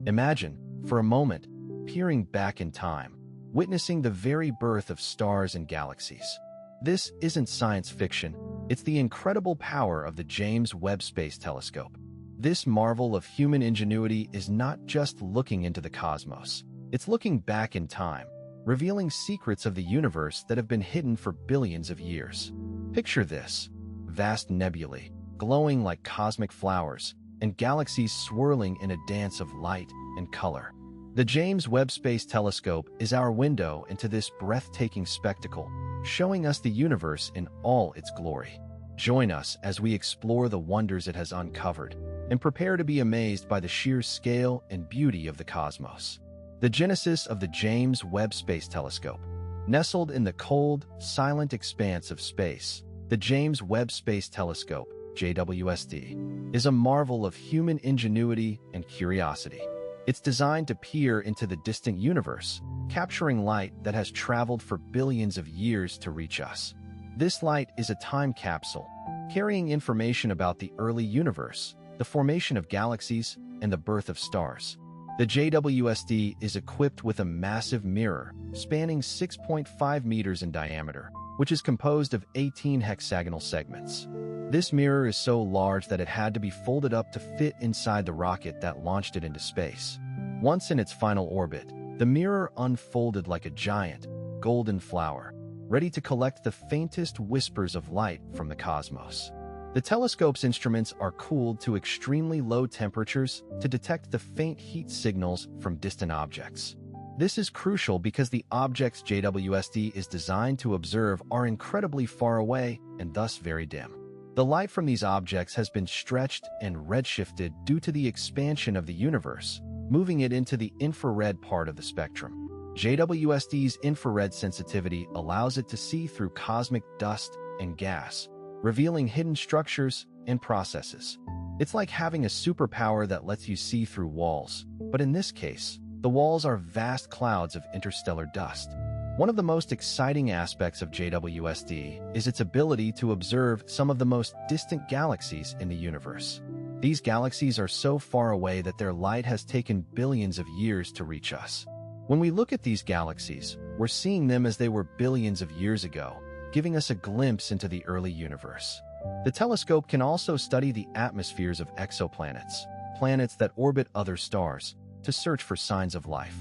Imagine, for a moment, peering back in time, witnessing the very birth of stars and galaxies. This isn't science fiction, it's the incredible power of the James Webb Space Telescope. This marvel of human ingenuity is not just looking into the cosmos, it's looking back in time, revealing secrets of the universe that have been hidden for billions of years. Picture this: vast nebulae, glowing like cosmic flowers, and galaxies swirling in a dance of light and color. The James Webb Space Telescope is our window into this breathtaking spectacle, showing us the universe in all its glory. Join us as we explore the wonders it has uncovered, and prepare to be amazed by the sheer scale and beauty of the cosmos. The genesis of the James Webb Space Telescope. Nestled in the cold, silent expanse of space, the James Webb Space Telescope, JWST, is a marvel of human ingenuity and curiosity. It's designed to peer into the distant universe, capturing light that has traveled for billions of years to reach us. This light is a time capsule, carrying information about the early universe, the formation of galaxies, and the birth of stars. The JWST is equipped with a massive mirror, spanning 6.5 meters in diameter, which is composed of 18 hexagonal segments. This mirror is so large that it had to be folded up to fit inside the rocket that launched it into space. Once in its final orbit, the mirror unfolded like a giant, golden flower, ready to collect the faintest whispers of light from the cosmos. The telescope's instruments are cooled to extremely low temperatures to detect the faint heat signals from distant objects. This is crucial because the objects JWST is designed to observe are incredibly far away and thus very dim. The light from these objects has been stretched and redshifted due to the expansion of the universe, moving it into the infrared part of the spectrum. JWST's infrared sensitivity allows it to see through cosmic dust and gas, revealing hidden structures and processes. It's like having a superpower that lets you see through walls, but in this case, the walls are vast clouds of interstellar dust. One of the most exciting aspects of JWST is its ability to observe some of the most distant galaxies in the universe. These galaxies are so far away that their light has taken billions of years to reach us. When we look at these galaxies, we're seeing them as they were billions of years ago, giving us a glimpse into the early universe. The telescope can also study the atmospheres of exoplanets, planets that orbit other stars, to search for signs of life.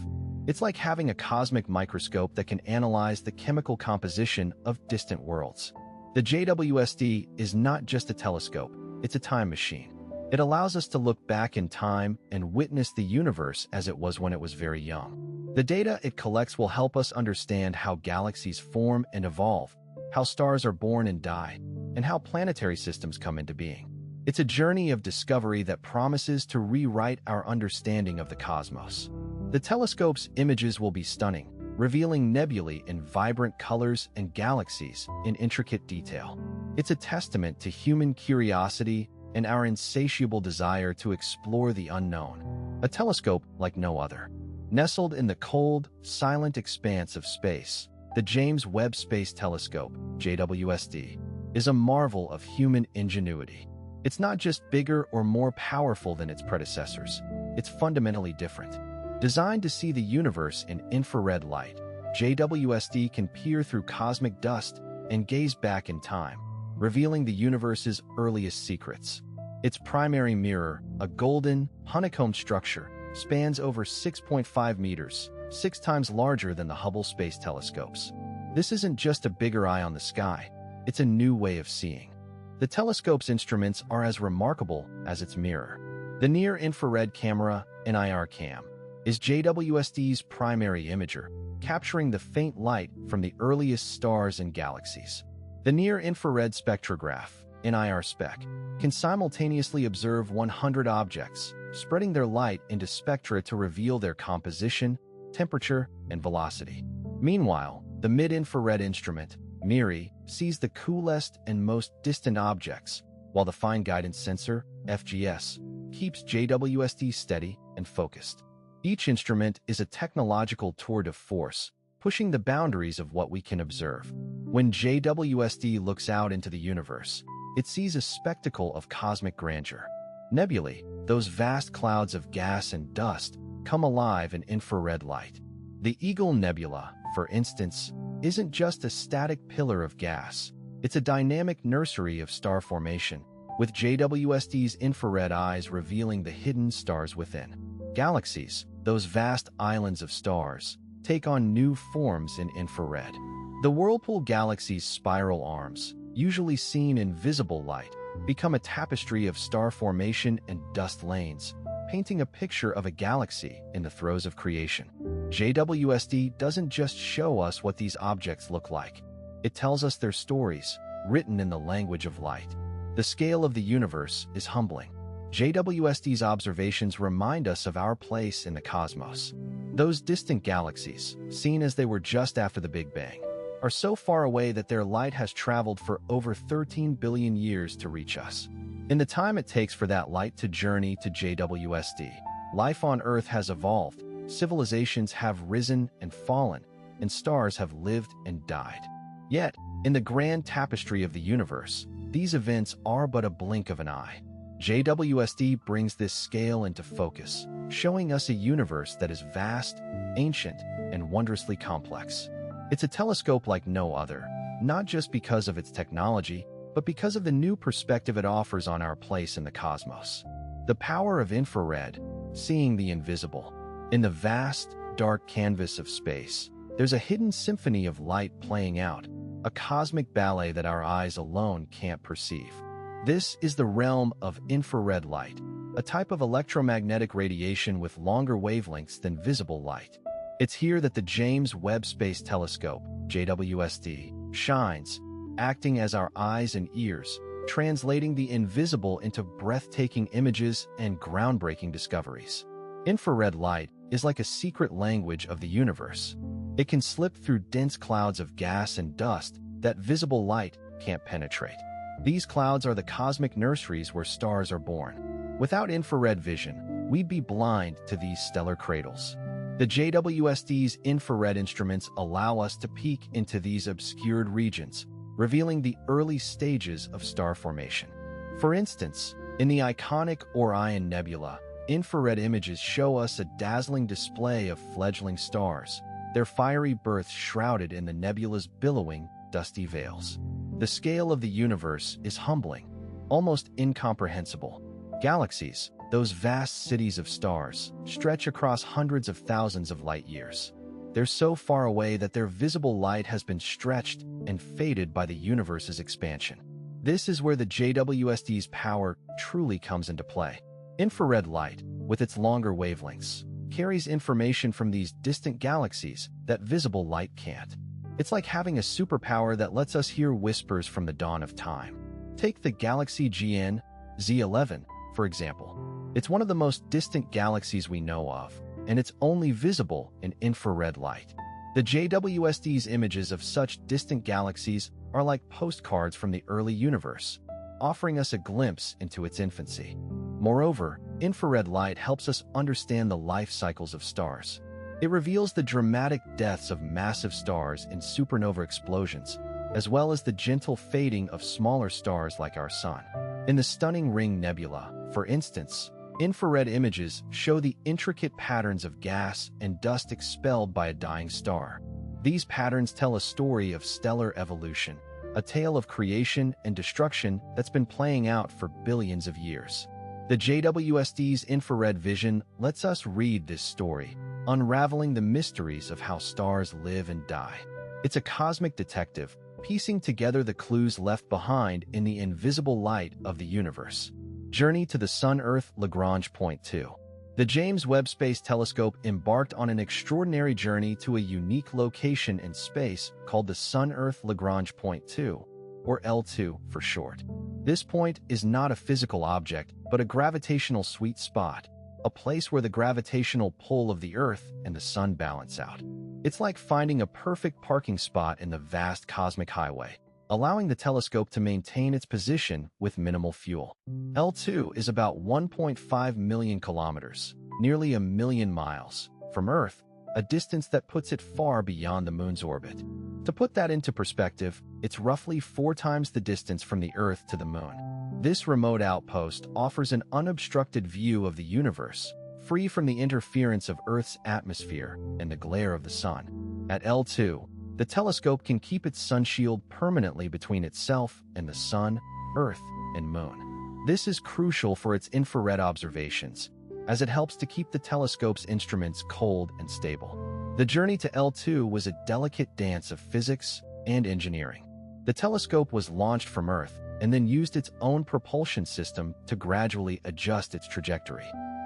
It's like having a cosmic microscope that can analyze the chemical composition of distant worlds. The JWST is not just a telescope, it's a time machine. It allows us to look back in time and witness the universe as it was when it was very young. The data it collects will help us understand how galaxies form and evolve, how stars are born and die, and how planetary systems come into being. It's a journey of discovery that promises to rewrite our understanding of the cosmos. The telescope's images will be stunning, revealing nebulae in vibrant colors and galaxies in intricate detail. It's a testament to human curiosity and our insatiable desire to explore the unknown. A telescope like no other. Nestled in the cold, silent expanse of space, the James Webb Space Telescope, JWST, is a marvel of human ingenuity. It's not just bigger or more powerful than its predecessors, it's fundamentally different. Designed to see the universe in infrared light, JWST can peer through cosmic dust and gaze back in time, revealing the universe's earliest secrets. Its primary mirror, a golden, honeycomb structure, spans over 6.5 meters, 6 times larger than the Hubble Space Telescopes. This isn't just a bigger eye on the sky, it's a new way of seeing. The telescope's instruments are as remarkable as its mirror. The near-infrared camera, NIR-CAM, is JWST's primary imager, capturing the faint light from the earliest stars and galaxies. The near-infrared spectrograph, NIR-SPEC, can simultaneously observe 100 objects, spreading their light into spectra to reveal their composition, temperature, and velocity. Meanwhile, the mid-infrared instrument, MIRI, sees the coolest and most distant objects, while the Fine Guidance Sensor, FGS, keeps JWST steady and focused. Each instrument is a technological tour de force, pushing the boundaries of what we can observe. When JWST looks out into the universe, it sees a spectacle of cosmic grandeur. Nebulae, those vast clouds of gas and dust, come alive in infrared light. The Eagle Nebula, for instance, isn't just a static pillar of gas. It's a dynamic nursery of star formation, with JWST's infrared eyes revealing the hidden stars within. Galaxies, those vast islands of stars, take on new forms in infrared. The whirlpool galaxy's spiral arms, usually seen in visible light, become a tapestry of star formation and dust lanes, painting a picture of a galaxy in the throes of creation. JWST doesn't just show us what these objects look like. It tells us their stories, written in the language of light. The scale of the universe is humbling. JWST's observations remind us of our place in the cosmos. Those distant galaxies, seen as they were just after the Big Bang, are so far away that their light has traveled for over 13 billion years to reach us. In the time it takes for that light to journey to JWST, life on Earth has evolved, civilizations have risen and fallen, and stars have lived and died. Yet, in the grand tapestry of the universe, these events are but a blink of an eye. JWST brings this scale into focus, showing us a universe that is vast, ancient, and wondrously complex. It's a telescope like no other, not just because of its technology, but because of the new perspective it offers on our place in the cosmos. The power of infrared, seeing the invisible. In the vast, dark canvas of space, there's a hidden symphony of light playing out, a cosmic ballet that our eyes alone can't perceive. This is the realm of infrared light, a type of electromagnetic radiation with longer wavelengths than visible light. It's here that the James Webb Space Telescope, JWST, shines, acting as our eyes and ears, translating the invisible into breathtaking images and groundbreaking discoveries. Infrared light is like a secret language of the universe. It can slip through dense clouds of gas and dust that visible light can't penetrate. These clouds are the cosmic nurseries where stars are born. Without infrared vision, we'd be blind to these stellar cradles. The JWST's infrared instruments allow us to peek into these obscured regions, revealing the early stages of star formation. For instance, in the iconic Orion Nebula, infrared images show us a dazzling display of fledgling stars, their fiery births shrouded in the nebula's billowing, dusty veils. The scale of the universe is humbling, almost incomprehensible. Galaxies, those vast cities of stars, stretch across hundreds of thousands of light years. They're so far away that their visible light has been stretched and faded by the universe's expansion. This is where the JWST's power truly comes into play. Infrared light, with its longer wavelengths, carries information from these distant galaxies that visible light can't. It's like having a superpower that lets us hear whispers from the dawn of time. Take the galaxy Z11, for example. It's one of the most distant galaxies we know of, and it's only visible in infrared light. The JWST's images of such distant galaxies are like postcards from the early universe, offering us a glimpse into its infancy. Moreover, infrared light helps us understand the life cycles of stars. It reveals the dramatic deaths of massive stars in supernova explosions, as well as the gentle fading of smaller stars like our Sun. In the stunning Ring Nebula, for instance, infrared images show the intricate patterns of gas and dust expelled by a dying star. These patterns tell a story of stellar evolution, a tale of creation and destruction that's been playing out for billions of years. The JWST's infrared vision lets us read this story, unraveling the mysteries of how stars live and die. It's a cosmic detective, piecing together the clues left behind in the invisible light of the universe. Journey to the Sun-Earth Lagrange Point 2. The James Webb Space Telescope embarked on an extraordinary journey to a unique location in space called the Sun-Earth Lagrange Point 2, or L2 for short. This point is not a physical object, but a gravitational sweet spot, a place where the gravitational pull of the Earth and the Sun balance out. It's like finding a perfect parking spot in the vast cosmic highway, allowing the telescope to maintain its position with minimal fuel. L2 is about 1.5 million kilometers, nearly a million miles, from Earth, a distance that puts it far beyond the Moon's orbit. To put that into perspective, it's roughly 4 times the distance from the Earth to the Moon. This remote outpost offers an unobstructed view of the universe, free from the interference of Earth's atmosphere and the glare of the sun. At L2, the telescope can keep its sunshield permanently between itself and the sun, Earth, and Moon. This is crucial for its infrared observations, as it helps to keep the telescope's instruments cold and stable. The journey to L2 was a delicate dance of physics and engineering. The telescope was launched from Earth and then used its own propulsion system to gradually adjust its trajectory.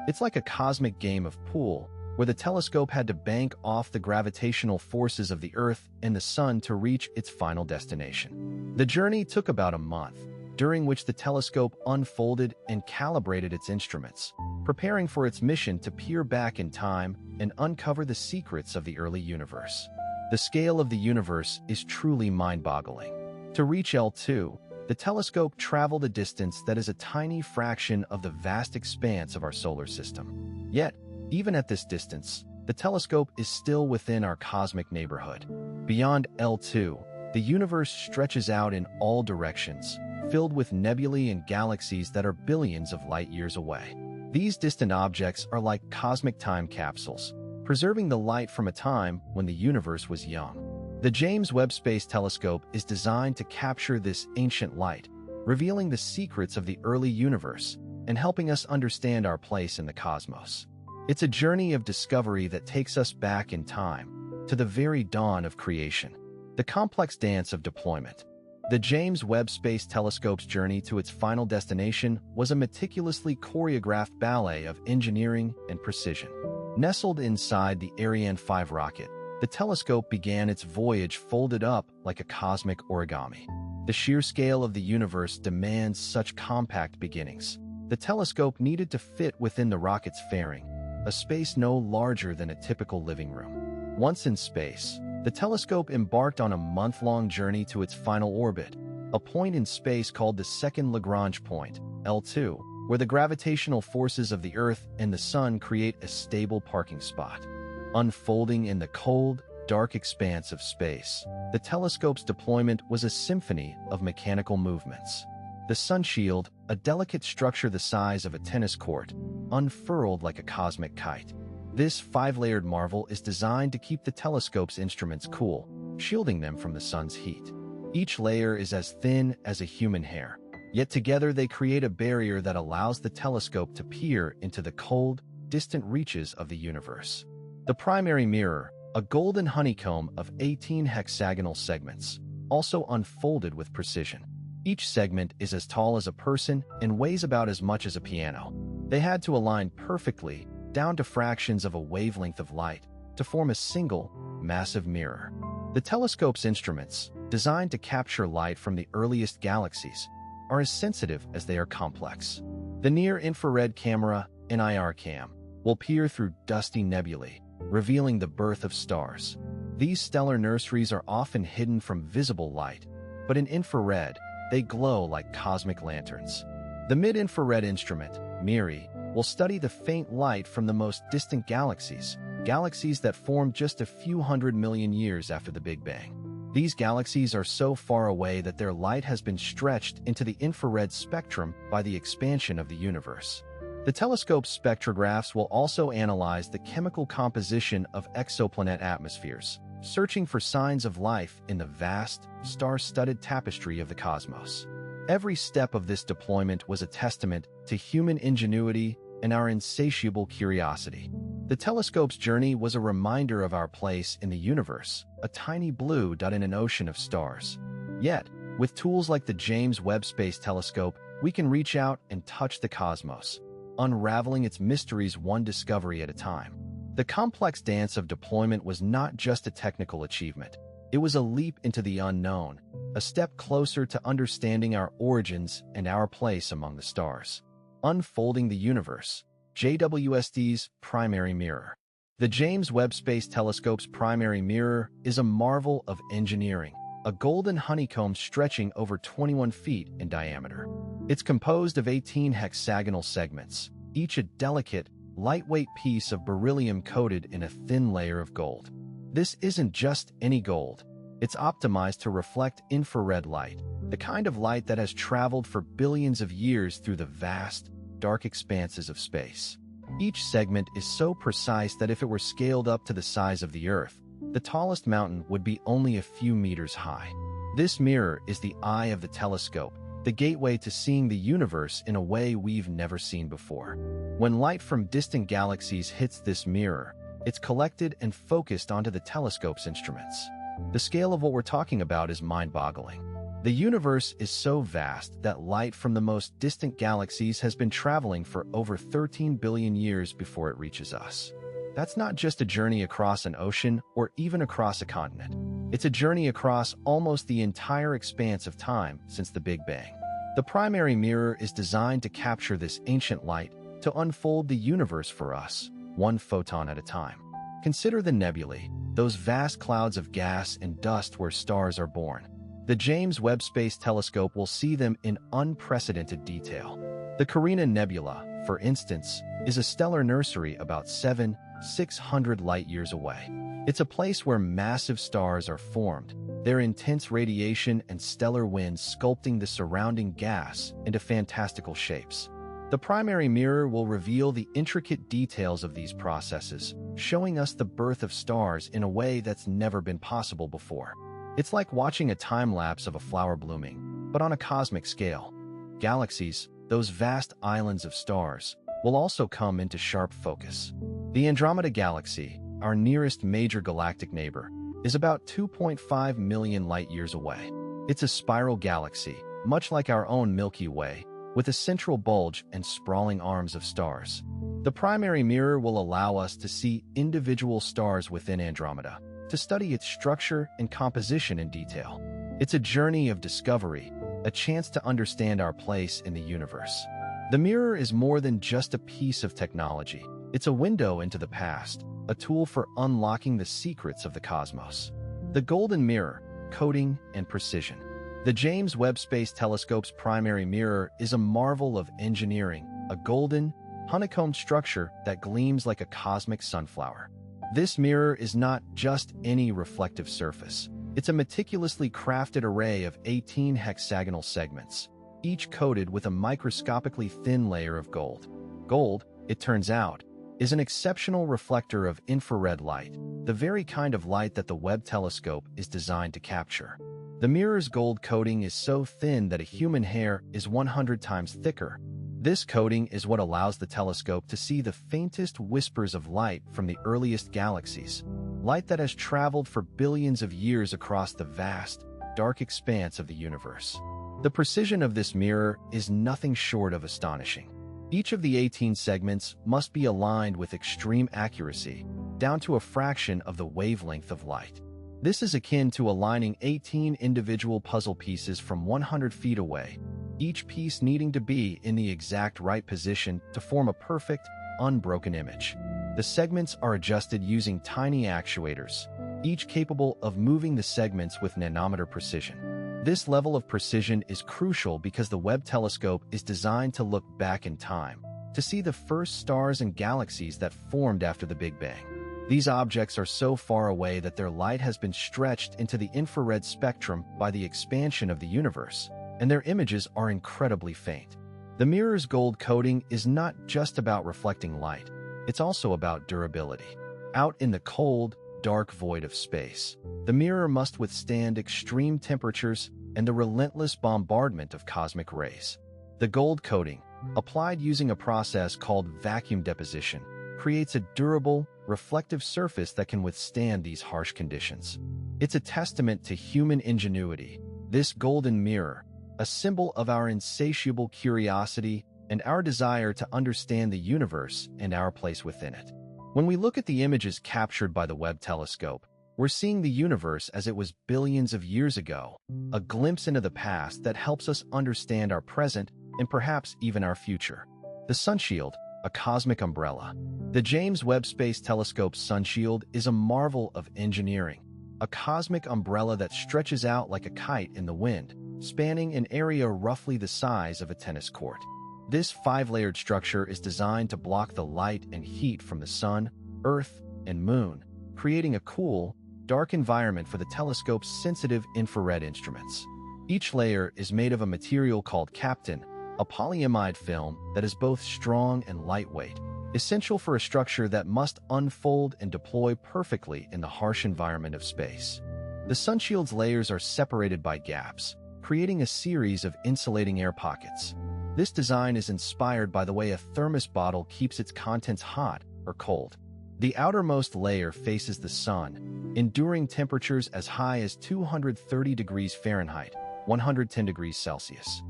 It's like a cosmic game of pool, where the telescope had to bank off the gravitational forces of the Earth and the Sun to reach its final destination. The journey took about a month, during which the telescope unfolded and calibrated its instruments, preparing for its mission to peer back in time and uncover the secrets of the early universe. The scale of the universe is truly mind-boggling. To reach L2, the telescope traveled a distance that is a tiny fraction of the vast expanse of our solar system. Yet, even at this distance, the telescope is still within our cosmic neighborhood. Beyond L2, the universe stretches out in all directions, filled with nebulae and galaxies that are billions of light years away. These distant objects are like cosmic time capsules, preserving the light from a time when the universe was young. The James Webb Space Telescope is designed to capture this ancient light, revealing the secrets of the early universe and helping us understand our place in the cosmos. It's a journey of discovery that takes us back in time, to the very dawn of creation. The complex dance of deployment. The James Webb Space Telescope's journey to its final destination was a meticulously choreographed ballet of engineering and precision. Nestled inside the Ariane 5 rocket, the telescope began its voyage folded up like a cosmic origami. The sheer scale of the universe demands such compact beginnings. The telescope needed to fit within the rocket's fairing, a space no larger than a typical living room. Once in space, the telescope embarked on a month-long journey to its final orbit, a point in space called the second Lagrange point, L2, where the gravitational forces of the Earth and the Sun create a stable parking spot. Unfolding in the cold, dark expanse of space, the telescope's deployment was a symphony of mechanical movements. The sunshield, a delicate structure the size of a tennis court, unfurled like a cosmic kite. This five-layered marvel is designed to keep the telescope's instruments cool, shielding them from the sun's heat. Each layer is as thin as a human hair, yet together they create a barrier that allows the telescope to peer into the cold, distant reaches of the universe. The primary mirror, a golden honeycomb of 18 hexagonal segments, also unfolded with precision. Each segment is as tall as a person and weighs about as much as a piano. They had to align perfectly, down to fractions of a wavelength of light, to form a single, massive mirror. The telescope's instruments, designed to capture light from the earliest galaxies, are as sensitive as they are complex. The near-infrared camera, NIRCam, will peer through dusty nebulae, revealing the birth of stars. These stellar nurseries are often hidden from visible light, but in infrared, they glow like cosmic lanterns. The mid-infrared instrument, MIRI, will study the faint light from the most distant galaxies, galaxies that formed just a few 100 million years after the Big Bang. These galaxies are so far away that their light has been stretched into the infrared spectrum by the expansion of the universe. The telescope's spectrographs will also analyze the chemical composition of exoplanet atmospheres, searching for signs of life in the vast, star-studded tapestry of the cosmos. Every step of this deployment was a testament to human ingenuity and our insatiable curiosity. The telescope's journey was a reminder of our place in the universe, a tiny blue dot in an ocean of stars. Yet, with tools like the James Webb Space Telescope, we can reach out and touch the cosmos, unraveling its mysteries one discovery at a time. The complex dance of deployment was not just a technical achievement. It was a leap into the unknown, a step closer to understanding our origins and our place among the stars. Unfolding the universe, JWST's primary mirror. The James Webb Space Telescope's primary mirror is a marvel of engineering, a golden honeycomb stretching over 21 feet in diameter. It's composed of 18 hexagonal segments, each a delicate, lightweight piece of beryllium coated in a thin layer of gold. This isn't just any gold. It's optimized to reflect infrared light, the kind of light that has traveled for billions of years through the vast, dark expanses of space. Each segment is so precise that if it were scaled up to the size of the Earth, the tallest mountain would be only a few meters high. This mirror is the eye of the telescope, the gateway to seeing the universe in a way we've never seen before. When light from distant galaxies hits this mirror, it's collected and focused onto the telescope's instruments. The scale of what we're talking about is mind-boggling. The universe is so vast that light from the most distant galaxies has been traveling for over 13 billion years before it reaches us. That's not just a journey across an ocean or even across a continent. It's a journey across almost the entire expanse of time since the Big Bang. The primary mirror is designed to capture this ancient light to unfold the universe for us, one photon at a time. Consider the nebulae, those vast clouds of gas and dust where stars are born. The James Webb Space Telescope will see them in unprecedented detail. The Carina Nebula, for instance, is a stellar nursery about 600 light-years away. It's a place where massive stars are formed, their intense radiation and stellar winds sculpting the surrounding gas into fantastical shapes. The primary mirror will reveal the intricate details of these processes, showing us the birth of stars in a way that's never been possible before. It's like watching a time-lapse of a flower blooming, but on a cosmic scale. Galaxies, those vast islands of stars, will also come into sharp focus. The Andromeda Galaxy, our nearest major galactic neighbor, is about 2.5 million light-years away. It's a spiral galaxy, much like our own Milky Way, with a central bulge and sprawling arms of stars. The primary mirror will allow us to see individual stars within Andromeda, to study its structure and composition in detail. It's a journey of discovery, a chance to understand our place in the universe. The mirror is more than just a piece of technology. It's a window into the past, a tool for unlocking the secrets of the cosmos. The golden mirror, coding and precision. The James Webb Space Telescope's primary mirror is a marvel of engineering, a golden, honeycombed structure that gleams like a cosmic sunflower. This mirror is not just any reflective surface. It's a meticulously crafted array of 18 hexagonal segments, each coated with a microscopically thin layer of gold. Gold, it turns out, is an exceptional reflector of infrared light, the very kind of light that the Webb telescope is designed to capture. The mirror's gold coating is so thin that a human hair is 100 times thicker. This coating is what allows the telescope to see the faintest whispers of light from the earliest galaxies, light that has traveled for billions of years across the vast, dark expanse of the universe. The precision of this mirror is nothing short of astonishing. Each of the 18 segments must be aligned with extreme accuracy, down to a fraction of the wavelength of light. This is akin to aligning 18 individual puzzle pieces from 100 feet away, each piece needing to be in the exact right position to form a perfect, unbroken image. The segments are adjusted using tiny actuators, each capable of moving the segments with nanometer precision. This level of precision is crucial because the Webb telescope is designed to look back in time, to see the first stars and galaxies that formed after the Big Bang. These objects are so far away that their light has been stretched into the infrared spectrum by the expansion of the universe, and their images are incredibly faint. The mirror's gold coating is not just about reflecting light, it's also about durability. Out in the cold, dark void of space, the mirror must withstand extreme temperatures and the relentless bombardment of cosmic rays. The gold coating, applied using a process called vacuum deposition, creates a durable, reflective surface that can withstand these harsh conditions. It's a testament to human ingenuity. This golden mirror, a symbol of our insatiable curiosity and our desire to understand the universe and our place within it. When we look at the images captured by the Webb telescope, we're seeing the universe as it was billions of years ago, a glimpse into the past that helps us understand our present and perhaps even our future. The sunshield, a cosmic umbrella. The James Webb Space Telescope's sunshield is a marvel of engineering, a cosmic umbrella that stretches out like a kite in the wind, spanning an area roughly the size of a tennis court. This 5-layered structure is designed to block the light and heat from the sun, earth, and moon, creating a cool, dark environment for the telescope's sensitive infrared instruments. Each layer is made of a material called captain, a polyamide film that is both strong and lightweight, essential for a structure that must unfold and deploy perfectly in the harsh environment of space. The sunshield's layers are separated by gaps, creating a series of insulating air pockets. This design is inspired by the way a thermos bottle keeps its contents hot or cold. The outermost layer faces the sun, enduring temperatures as high as 230 degrees Fahrenheit, 110 degrees Celsius.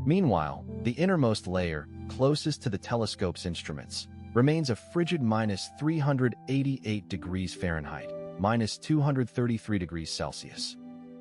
Meanwhile, the innermost layer, closest to the telescope's instruments, remains a frigid minus 388 degrees Fahrenheit, minus 233 degrees Celsius.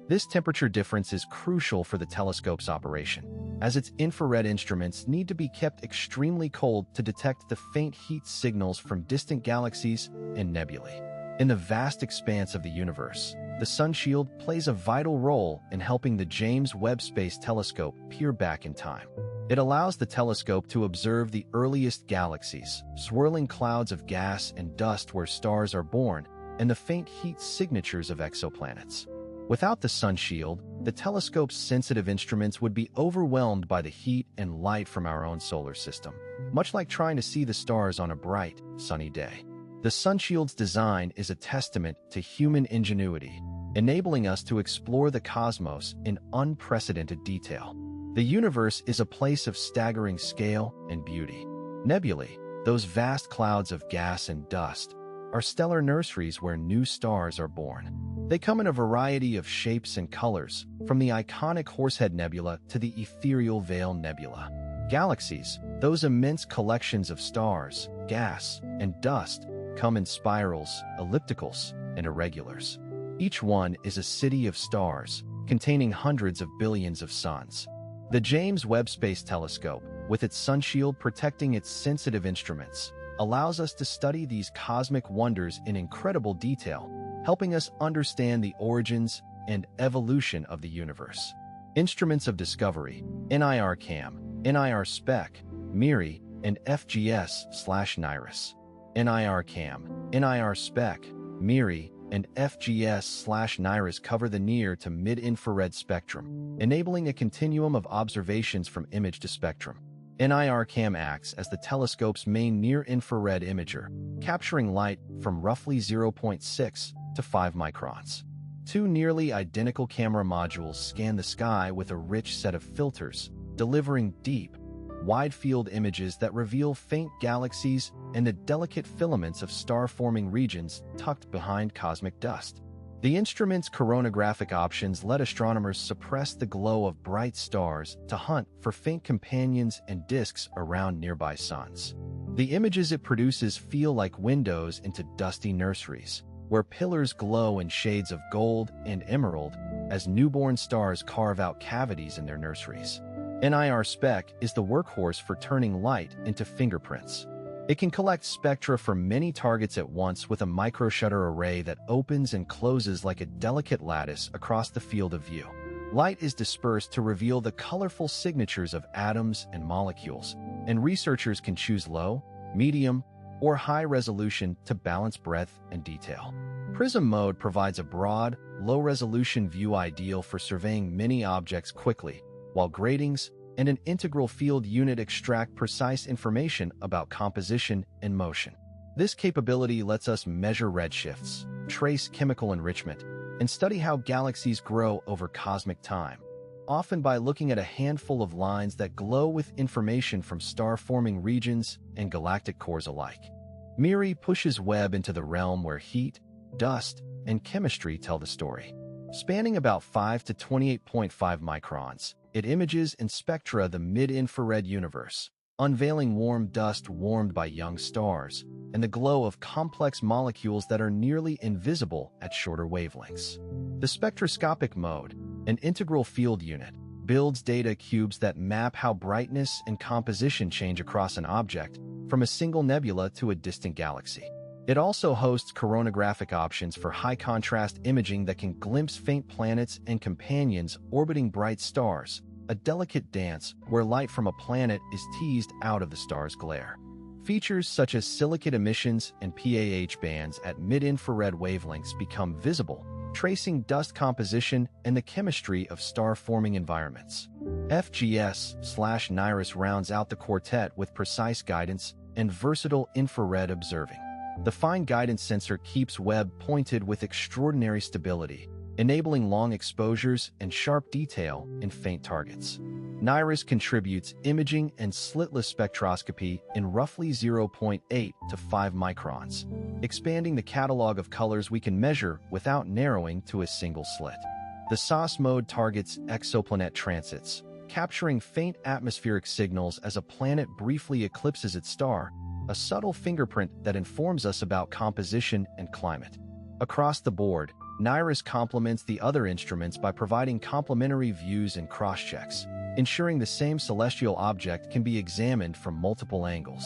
This temperature difference is crucial for the telescope's operation, as its infrared instruments need to be kept extremely cold to detect the faint heat signals from distant galaxies and nebulae. In the vast expanse of the universe, the sunshield plays a vital role in helping the James Webb Space Telescope peer back in time. It allows the telescope to observe the earliest galaxies, swirling clouds of gas and dust where stars are born, and the faint heat signatures of exoplanets. Without the sunshield, the telescope's sensitive instruments would be overwhelmed by the heat and light from our own solar system, much like trying to see the stars on a bright, sunny day. The sunshield's design is a testament to human ingenuity, enabling us to explore the cosmos in unprecedented detail. The universe is a place of staggering scale and beauty. Nebulae, those vast clouds of gas and dust, are stellar nurseries where new stars are born. They come in a variety of shapes and colors, from the iconic Horsehead Nebula to the ethereal Veil Nebula. Galaxies, those immense collections of stars, gas, and dust, come in spirals, ellipticals, and irregulars. Each one is a city of stars, containing hundreds of billions of suns. The James Webb Space Telescope, with its sunshield protecting its sensitive instruments, allows us to study these cosmic wonders in incredible detail, helping us understand the origins and evolution of the universe. Instruments of discovery, NIRCam, NIRSpec, MIRI, and FGS/NIRIS. NIRCam, NIRSpec, MIRI, and FGS/NIRIS cover the near to mid-infrared spectrum, enabling a continuum of observations from image to spectrum. NIRCam acts as the telescope's main near-infrared imager, capturing light from roughly 0.6 to 5 microns. Two nearly identical camera modules scan the sky with a rich set of filters, delivering deep, wide-field images that reveal faint galaxies and the delicate filaments of star-forming regions tucked behind cosmic dust. The instrument's coronagraphic options let astronomers suppress the glow of bright stars to hunt for faint companions and disks around nearby suns. The images it produces feel like windows into dusty nurseries, where pillars glow in shades of gold and emerald as newborn stars carve out cavities in their nurseries. NIRSpec is the workhorse for turning light into fingerprints. It can collect spectra from many targets at once with a microshutter array that opens and closes like a delicate lattice across the field of view. Light is dispersed to reveal the colorful signatures of atoms and molecules, and researchers can choose low, medium, or high resolution to balance breadth and detail. Prism mode provides a broad, low-resolution view ideal for surveying many objects quickly, while gratings and an integral field unit extract precise information about composition and motion. This capability lets us measure redshifts, trace chemical enrichment, and study how galaxies grow over cosmic time, often by looking at a handful of lines that glow with information from star-forming regions and galactic cores alike. MIRI pushes Webb into the realm where heat, dust, and chemistry tell the story. Spanning about 5 to 28.5 microns, it images in spectra the mid-infrared universe, unveiling warm dust warmed by young stars, and the glow of complex molecules that are nearly invisible at shorter wavelengths. The spectroscopic mode, an integral field unit, builds data cubes that map how brightness and composition change across an object, from a single nebula to a distant galaxy. It also hosts coronagraphic options for high-contrast imaging that can glimpse faint planets and companions orbiting bright stars, a delicate dance where light from a planet is teased out of the star's glare. Features such as silicate emissions and PAH bands at mid-infrared wavelengths become visible, tracing dust composition and the chemistry of star-forming environments. FGS/NIRIS rounds out the quartet with precise guidance and versatile infrared observing. The fine guidance sensor keeps Webb pointed with extraordinary stability, enabling long exposures and sharp detail in faint targets. NIRIS contributes imaging and slitless spectroscopy in roughly 0.8 to 5 microns, expanding the catalog of colors we can measure without narrowing to a single slit. The SOS mode targets exoplanet transits, capturing faint atmospheric signals as a planet briefly eclipses its star, a subtle fingerprint that informs us about composition and climate. Across the board, NIRIS complements the other instruments by providing complementary views and cross-checks, ensuring the same celestial object can be examined from multiple angles.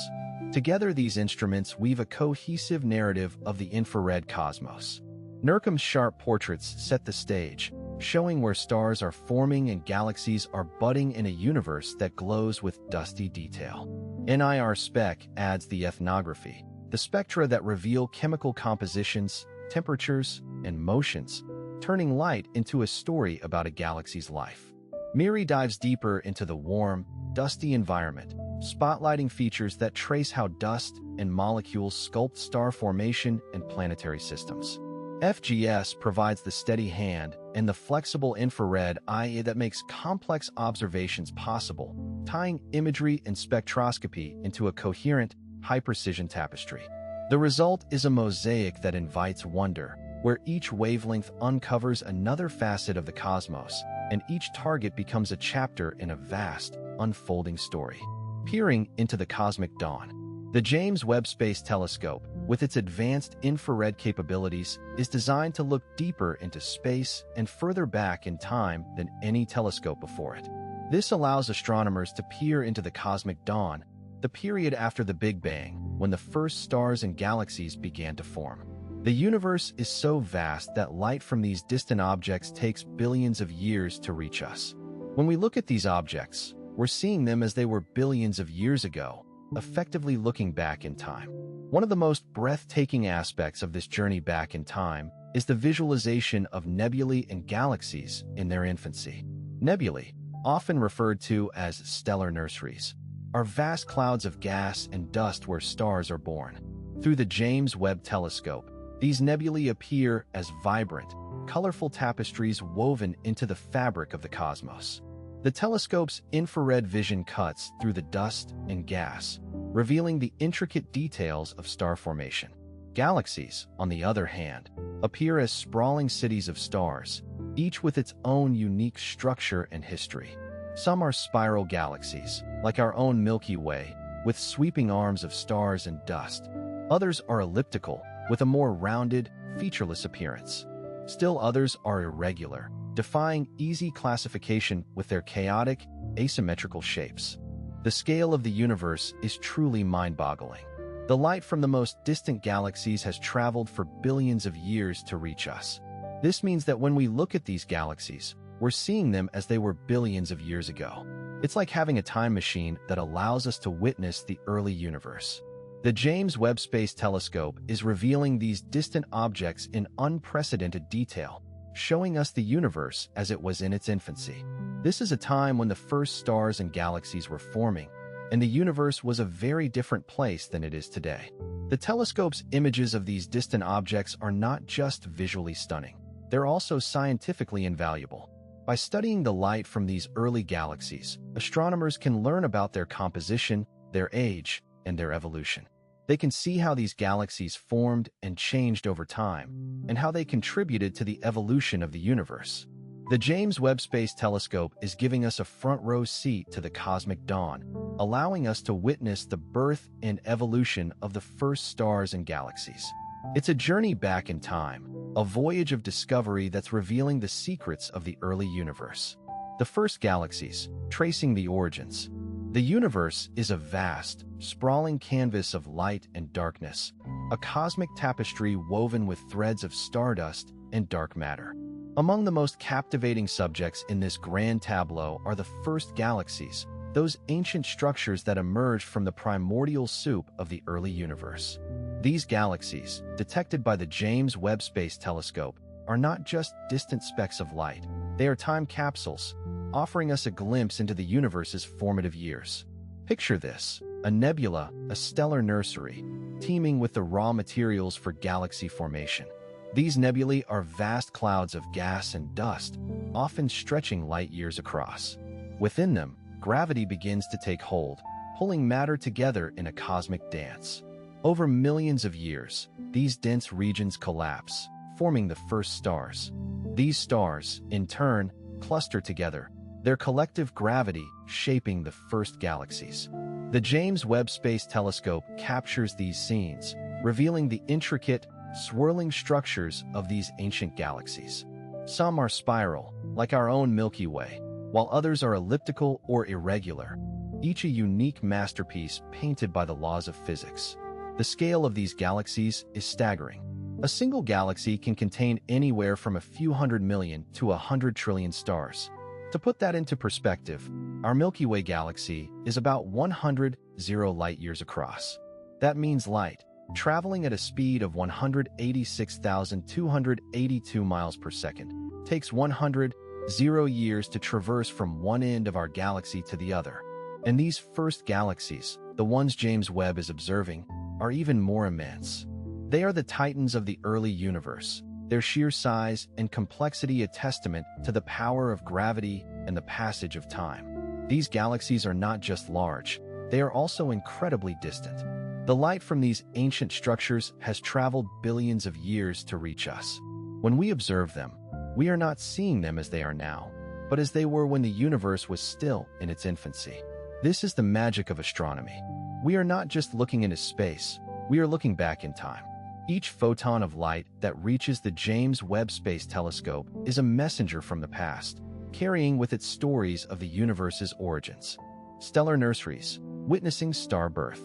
Together, these instruments weave a cohesive narrative of the infrared cosmos. NIRCam's sharp portraits set the stage, showing where stars are forming and galaxies are budding in a universe that glows with dusty detail. NIR Spec adds the ethnography, the spectra that reveal chemical compositions, temperatures, and motions, turning light into a story about a galaxy's life. MIRI dives deeper into the warm, dusty environment, spotlighting features that trace how dust and molecules sculpt star formation and planetary systems. FGS provides the steady hand and the flexible infrared eye that makes complex observations possible, tying imagery and spectroscopy into a coherent, high-precision tapestry. The result is a mosaic that invites wonder, where each wavelength uncovers another facet of the cosmos, and each target becomes a chapter in a vast, unfolding story. Peering into the cosmic dawn. The James Webb Space Telescope, with its advanced infrared capabilities, is designed to look deeper into space and further back in time than any telescope before it. This allows astronomers to peer into the cosmic dawn, the period after the Big Bang, when the first stars and galaxies began to form. The universe is so vast that light from these distant objects takes billions of years to reach us. When we look at these objects, we're seeing them as they were billions of years ago, effectively looking back in time. One of the most breathtaking aspects of this journey back in time is the visualization of nebulae and galaxies in their infancy. Nebulae, often referred to as stellar nurseries, are vast clouds of gas and dust where stars are born. Through the James Webb Telescope, these nebulae appear as vibrant, colorful tapestries woven into the fabric of the cosmos. The telescope's infrared vision cuts through the dust and gas, revealing the intricate details of star formation. Galaxies, on the other hand, appear as sprawling cities of stars, each with its own unique structure and history. Some are spiral galaxies, like our own Milky Way, with sweeping arms of stars and dust. Others are elliptical, with a more rounded, featureless appearance. Still others are irregular, defying easy classification with their chaotic, asymmetrical shapes. The scale of the universe is truly mind-boggling. The light from the most distant galaxies has traveled for billions of years to reach us. This means that when we look at these galaxies, we're seeing them as they were billions of years ago. It's like having a time machine that allows us to witness the early universe. The James Webb Space Telescope is revealing these distant objects in unprecedented detail, showing us the universe as it was in its infancy. This is a time when the first stars and galaxies were forming, and the universe was a very different place than it is today. The telescope's images of these distant objects are not just visually stunning, they're also scientifically invaluable. By studying the light from these early galaxies, astronomers can learn about their composition, their age, and their evolution. They can see how these galaxies formed and changed over time, and how they contributed to the evolution of the universe. The James Webb Space Telescope is giving us a front-row seat to the cosmic dawn, allowing us to witness the birth and evolution of the first stars and galaxies. It's a journey back in time, a voyage of discovery that's revealing the secrets of the early universe. The first galaxies, tracing the origins. The universe is a vast, sprawling canvas of light and darkness, a cosmic tapestry woven with threads of stardust and dark matter. Among the most captivating subjects in this grand tableau are the first galaxies, those ancient structures that emerged from the primordial soup of the early universe. These galaxies, detected by the James Webb Space Telescope, are not just distant specks of light. They are time capsules, offering us a glimpse into the universe's formative years. Picture this: A nebula, a stellar nursery, teeming with the raw materials for galaxy formation. These nebulae are vast clouds of gas and dust, often stretching light years across. Within them, gravity begins to take hold, pulling matter together in a cosmic dance. Over millions of years, these dense regions collapse, forming the first stars. These stars, in turn, cluster together, their collective gravity shaping the first galaxies. The James Webb Space Telescope captures these scenes, revealing the intricate, swirling structures of these ancient galaxies. Some are spiral, like our own Milky Way, while others are elliptical or irregular, each a unique masterpiece painted by the laws of physics. The scale of these galaxies is staggering. A single galaxy can contain anywhere from a few 100 million to 100 trillion stars. To put that into perspective, our Milky Way galaxy is about 100 light-years across. That means light, traveling at a speed of 186,282 miles per second, takes 100 years to traverse from one end of our galaxy to the other. And these first galaxies, the ones James Webb is observing, are even more immense. They are the titans of the early universe, their sheer size and complexity a testament to the power of gravity and the passage of time. These galaxies are not just large, they are also incredibly distant. The light from these ancient structures has traveled billions of years to reach us. When we observe them, we are not seeing them as they are now, but as they were when the universe was still in its infancy. This is the magic of astronomy. We are not just looking into space, we are looking back in time. Each photon of light that reaches the James Webb Space Telescope is a messenger from the past, carrying with it stories of the universe's origins. Stellar nurseries, witnessing star birth.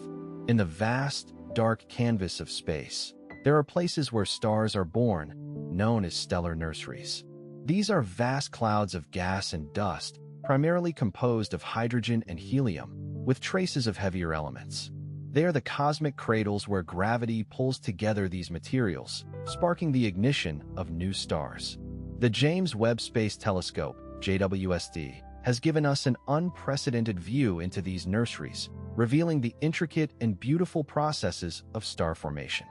In the vast, dark canvas of space, there are places where stars are born, known as stellar nurseries. These are vast clouds of gas and dust, primarily composed of hydrogen and helium, with traces of heavier elements. They are the cosmic cradles where gravity pulls together these materials, sparking the ignition of new stars. The James Webb Space Telescope, JWST, has given us an unprecedented view into these nurseries, revealing the intricate and beautiful processes of star formation.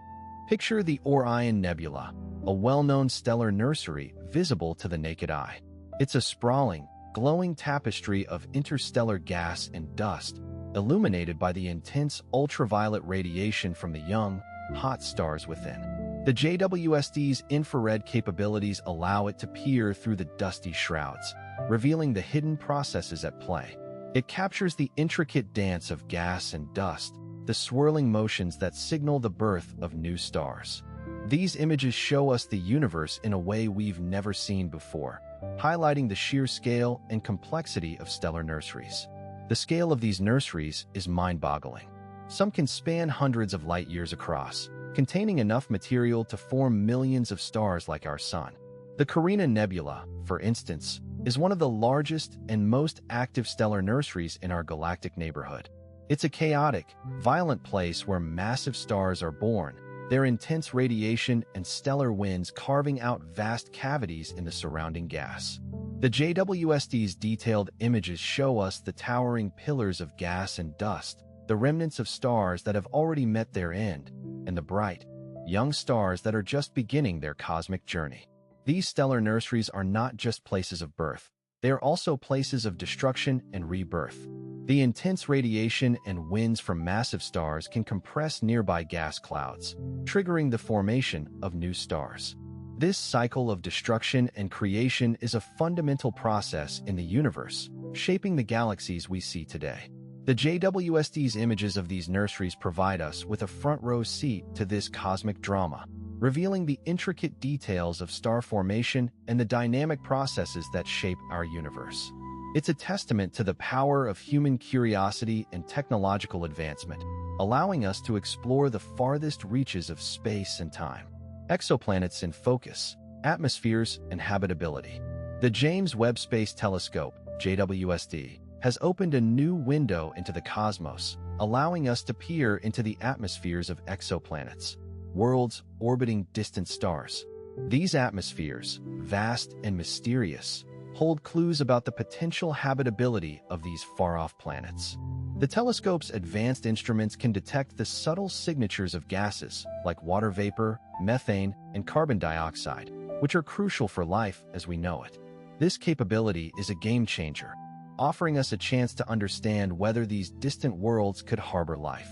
Picture the Orion Nebula, a well-known stellar nursery visible to the naked eye. It's a sprawling, glowing tapestry of interstellar gas and dust, illuminated by the intense ultraviolet radiation from the young, hot stars within. The JWST's infrared capabilities allow it to peer through the dusty shrouds, revealing the hidden processes at play. It captures the intricate dance of gas and dust, the swirling motions that signal the birth of new stars. These images show us the universe in a way we've never seen before, highlighting the sheer scale and complexity of stellar nurseries. The scale of these nurseries is mind-boggling. Some can span hundreds of light-years across, containing enough material to form millions of stars like our Sun. The Carina Nebula, for instance, is one of the largest and most active stellar nurseries in our galactic neighborhood. It's a chaotic, violent place where massive stars are born, their intense radiation and stellar winds carving out vast cavities in the surrounding gas. The JWST's detailed images show us the towering pillars of gas and dust, the remnants of stars that have already met their end, and the bright, young stars that are just beginning their cosmic journey. These stellar nurseries are not just places of birth, they are also places of destruction and rebirth. The intense radiation and winds from massive stars can compress nearby gas clouds, triggering the formation of new stars. This cycle of destruction and creation is a fundamental process in the universe, shaping the galaxies we see today. The JWST's images of these nurseries provide us with a front-row seat to this cosmic drama, revealing the intricate details of star formation and the dynamic processes that shape our universe. It's a testament to the power of human curiosity and technological advancement, allowing us to explore the farthest reaches of space and time. Exoplanets in focus, atmospheres, and habitability. The James Webb Space Telescope, JWST, has opened a new window into the cosmos, allowing us to peer into the atmospheres of exoplanets, worlds orbiting distant stars. These atmospheres, vast and mysterious, hold clues about the potential habitability of these far-off planets. The telescope's advanced instruments can detect the subtle signatures of gases like water vapor, methane, and carbon dioxide, which are crucial for life as we know it. This capability is a game changer, offering us a chance to understand whether these distant worlds could harbor life.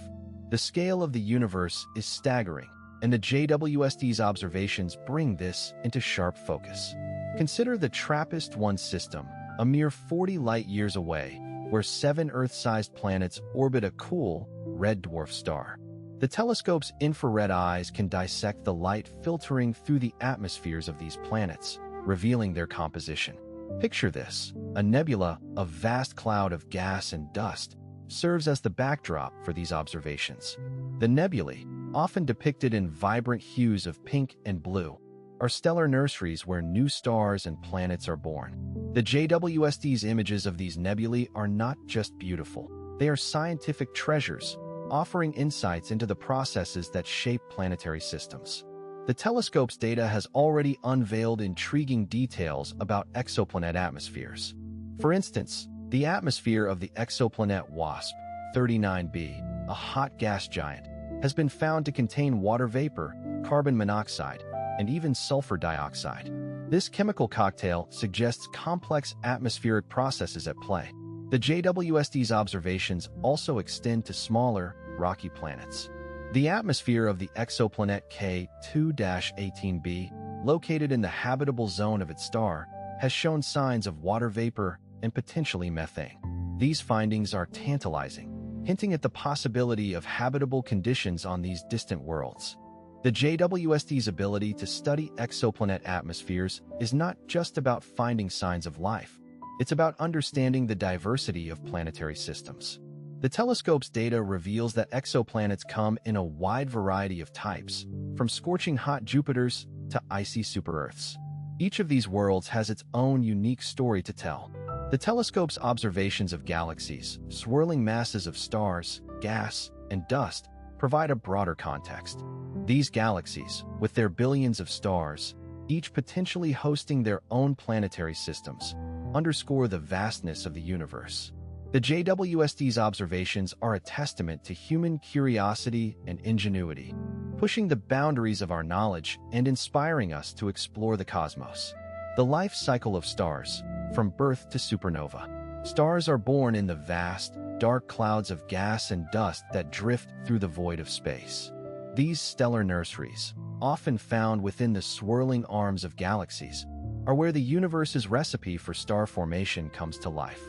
The scale of the universe is staggering, and the JWST's observations bring this into sharp focus. Consider the TRAPPIST-1 system, a mere 40 light-years away, where 7 Earth-sized planets orbit a cool, red dwarf star. The telescope's infrared eyes can dissect the light filtering through the atmospheres of these planets, revealing their composition. Picture this: a nebula, a vast cloud of gas and dust, serves as the backdrop for these observations. The nebulae, often depicted in vibrant hues of pink and blue, are stellar nurseries where new stars and planets are born. The JWST's images of these nebulae are not just beautiful, they are scientific treasures, offering insights into the processes that shape planetary systems. The telescope's data has already unveiled intriguing details about exoplanet atmospheres. For instance, the atmosphere of the exoplanet WASP 39b, a hot gas giant, has been found to contain water vapor, carbon monoxide, and even sulfur dioxide. This chemical cocktail suggests complex atmospheric processes at play. The JWST's observations also extend to smaller, rocky planets. The atmosphere of the exoplanet K2-18b, located in the habitable zone of its star, has shown signs of water vapor and potentially methane. These findings are tantalizing, hinting at the possibility of habitable conditions on these distant worlds. The JWST's ability to study exoplanet atmospheres is not just about finding signs of life. It's about understanding the diversity of planetary systems. The telescope's data reveals that exoplanets come in a wide variety of types, from scorching hot Jupiters to icy super-Earths. Each of these worlds has its own unique story to tell. The telescope's observations of galaxies, swirling masses of stars, gas, and dust, provide a broader context. These galaxies, with their billions of stars, each potentially hosting their own planetary systems, underscore the vastness of the universe. The JWST's observations are a testament to human curiosity and ingenuity, pushing the boundaries of our knowledge and inspiring us to explore the cosmos. The life cycle of stars, from birth to supernova. Stars are born in the vast, dark clouds of gas and dust that drift through the void of space. These stellar nurseries, often found within the swirling arms of galaxies, are where the universe's recipe for star formation comes to life.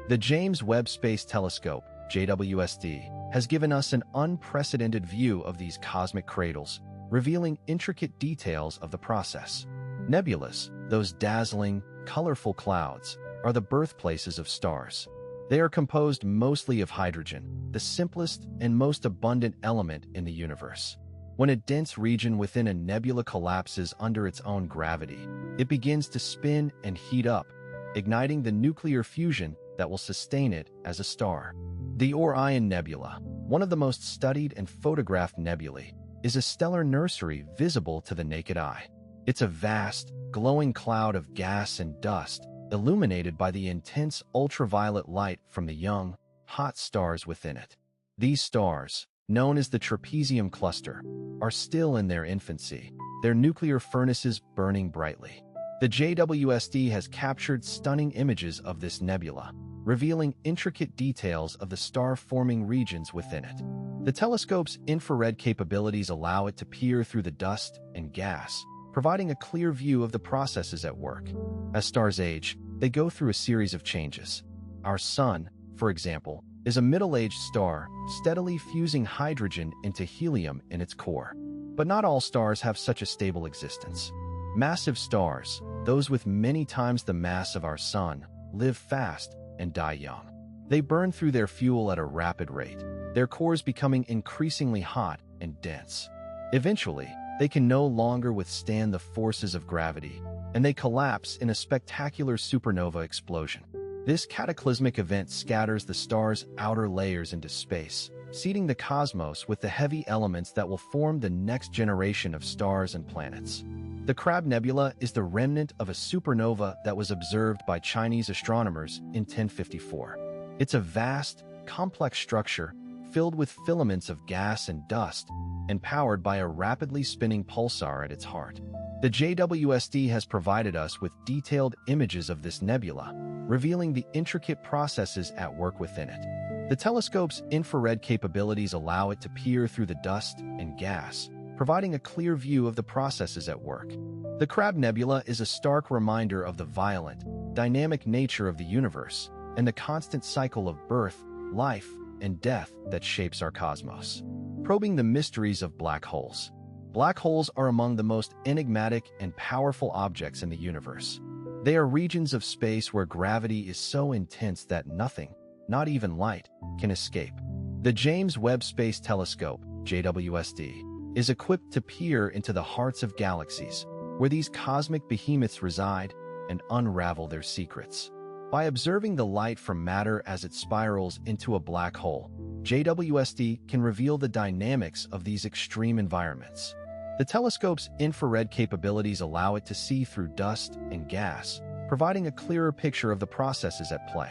The James Webb Space Telescope, JWST, has given us an unprecedented view of these cosmic cradles, revealing intricate details of the process. Nebulas, those dazzling, colorful clouds, are the birthplaces of stars. They are composed mostly of hydrogen, the simplest and most abundant element in the universe. When a dense region within a nebula collapses under its own gravity, it begins to spin and heat up, igniting the nuclear fusion that will sustain it as a star. The Orion Nebula, one of the most studied and photographed nebulae, is a stellar nursery visible to the naked eye. It's a vast, glowing cloud of gas and dust, illuminated by the intense ultraviolet light from the young, hot stars within it. These stars, known as the trapezium cluster, are still in their infancy, their nuclear furnaces burning brightly. The JWST has captured stunning images of this nebula, revealing intricate details of the star-forming regions within it. The telescope's infrared capabilities allow it to peer through the dust and gas, providing a clear view of the processes at work. As stars age, they go through a series of changes. Our Sun, for example, is a middle-aged star, steadily fusing hydrogen into helium in its core. But not all stars have such a stable existence. Massive stars, those with many times the mass of our Sun, live fast and die young. They burn through their fuel at a rapid rate, their cores becoming increasingly hot and dense. Eventually, they can no longer withstand the forces of gravity, and they collapse in a spectacular supernova explosion. This cataclysmic event scatters the star's outer layers into space, seeding the cosmos with the heavy elements that will form the next generation of stars and planets. The Crab Nebula is the remnant of a supernova that was observed by Chinese astronomers in 1054. It's a vast, complex structure filled with filaments of gas and dust and powered by a rapidly spinning pulsar at its heart. The JWST has provided us with detailed images of this nebula, revealing the intricate processes at work within it. The telescope's infrared capabilities allow it to peer through the dust and gas, providing a clear view of the processes at work. The Crab Nebula is a stark reminder of the violent, dynamic nature of the universe and the constant cycle of birth, life, and death that shapes our cosmos. Probing the mysteries of black holes. Black holes are among the most enigmatic and powerful objects in the universe. They are regions of space where gravity is so intense that nothing, not even light, can escape. The James Webb Space Telescope, JWST, is equipped to peer into the hearts of galaxies, where these cosmic behemoths reside, and unravel their secrets. By observing the light from matter as it spirals into a black hole, JWST can reveal the dynamics of these extreme environments. The telescope's infrared capabilities allow it to see through dust and gas, providing a clearer picture of the processes at play.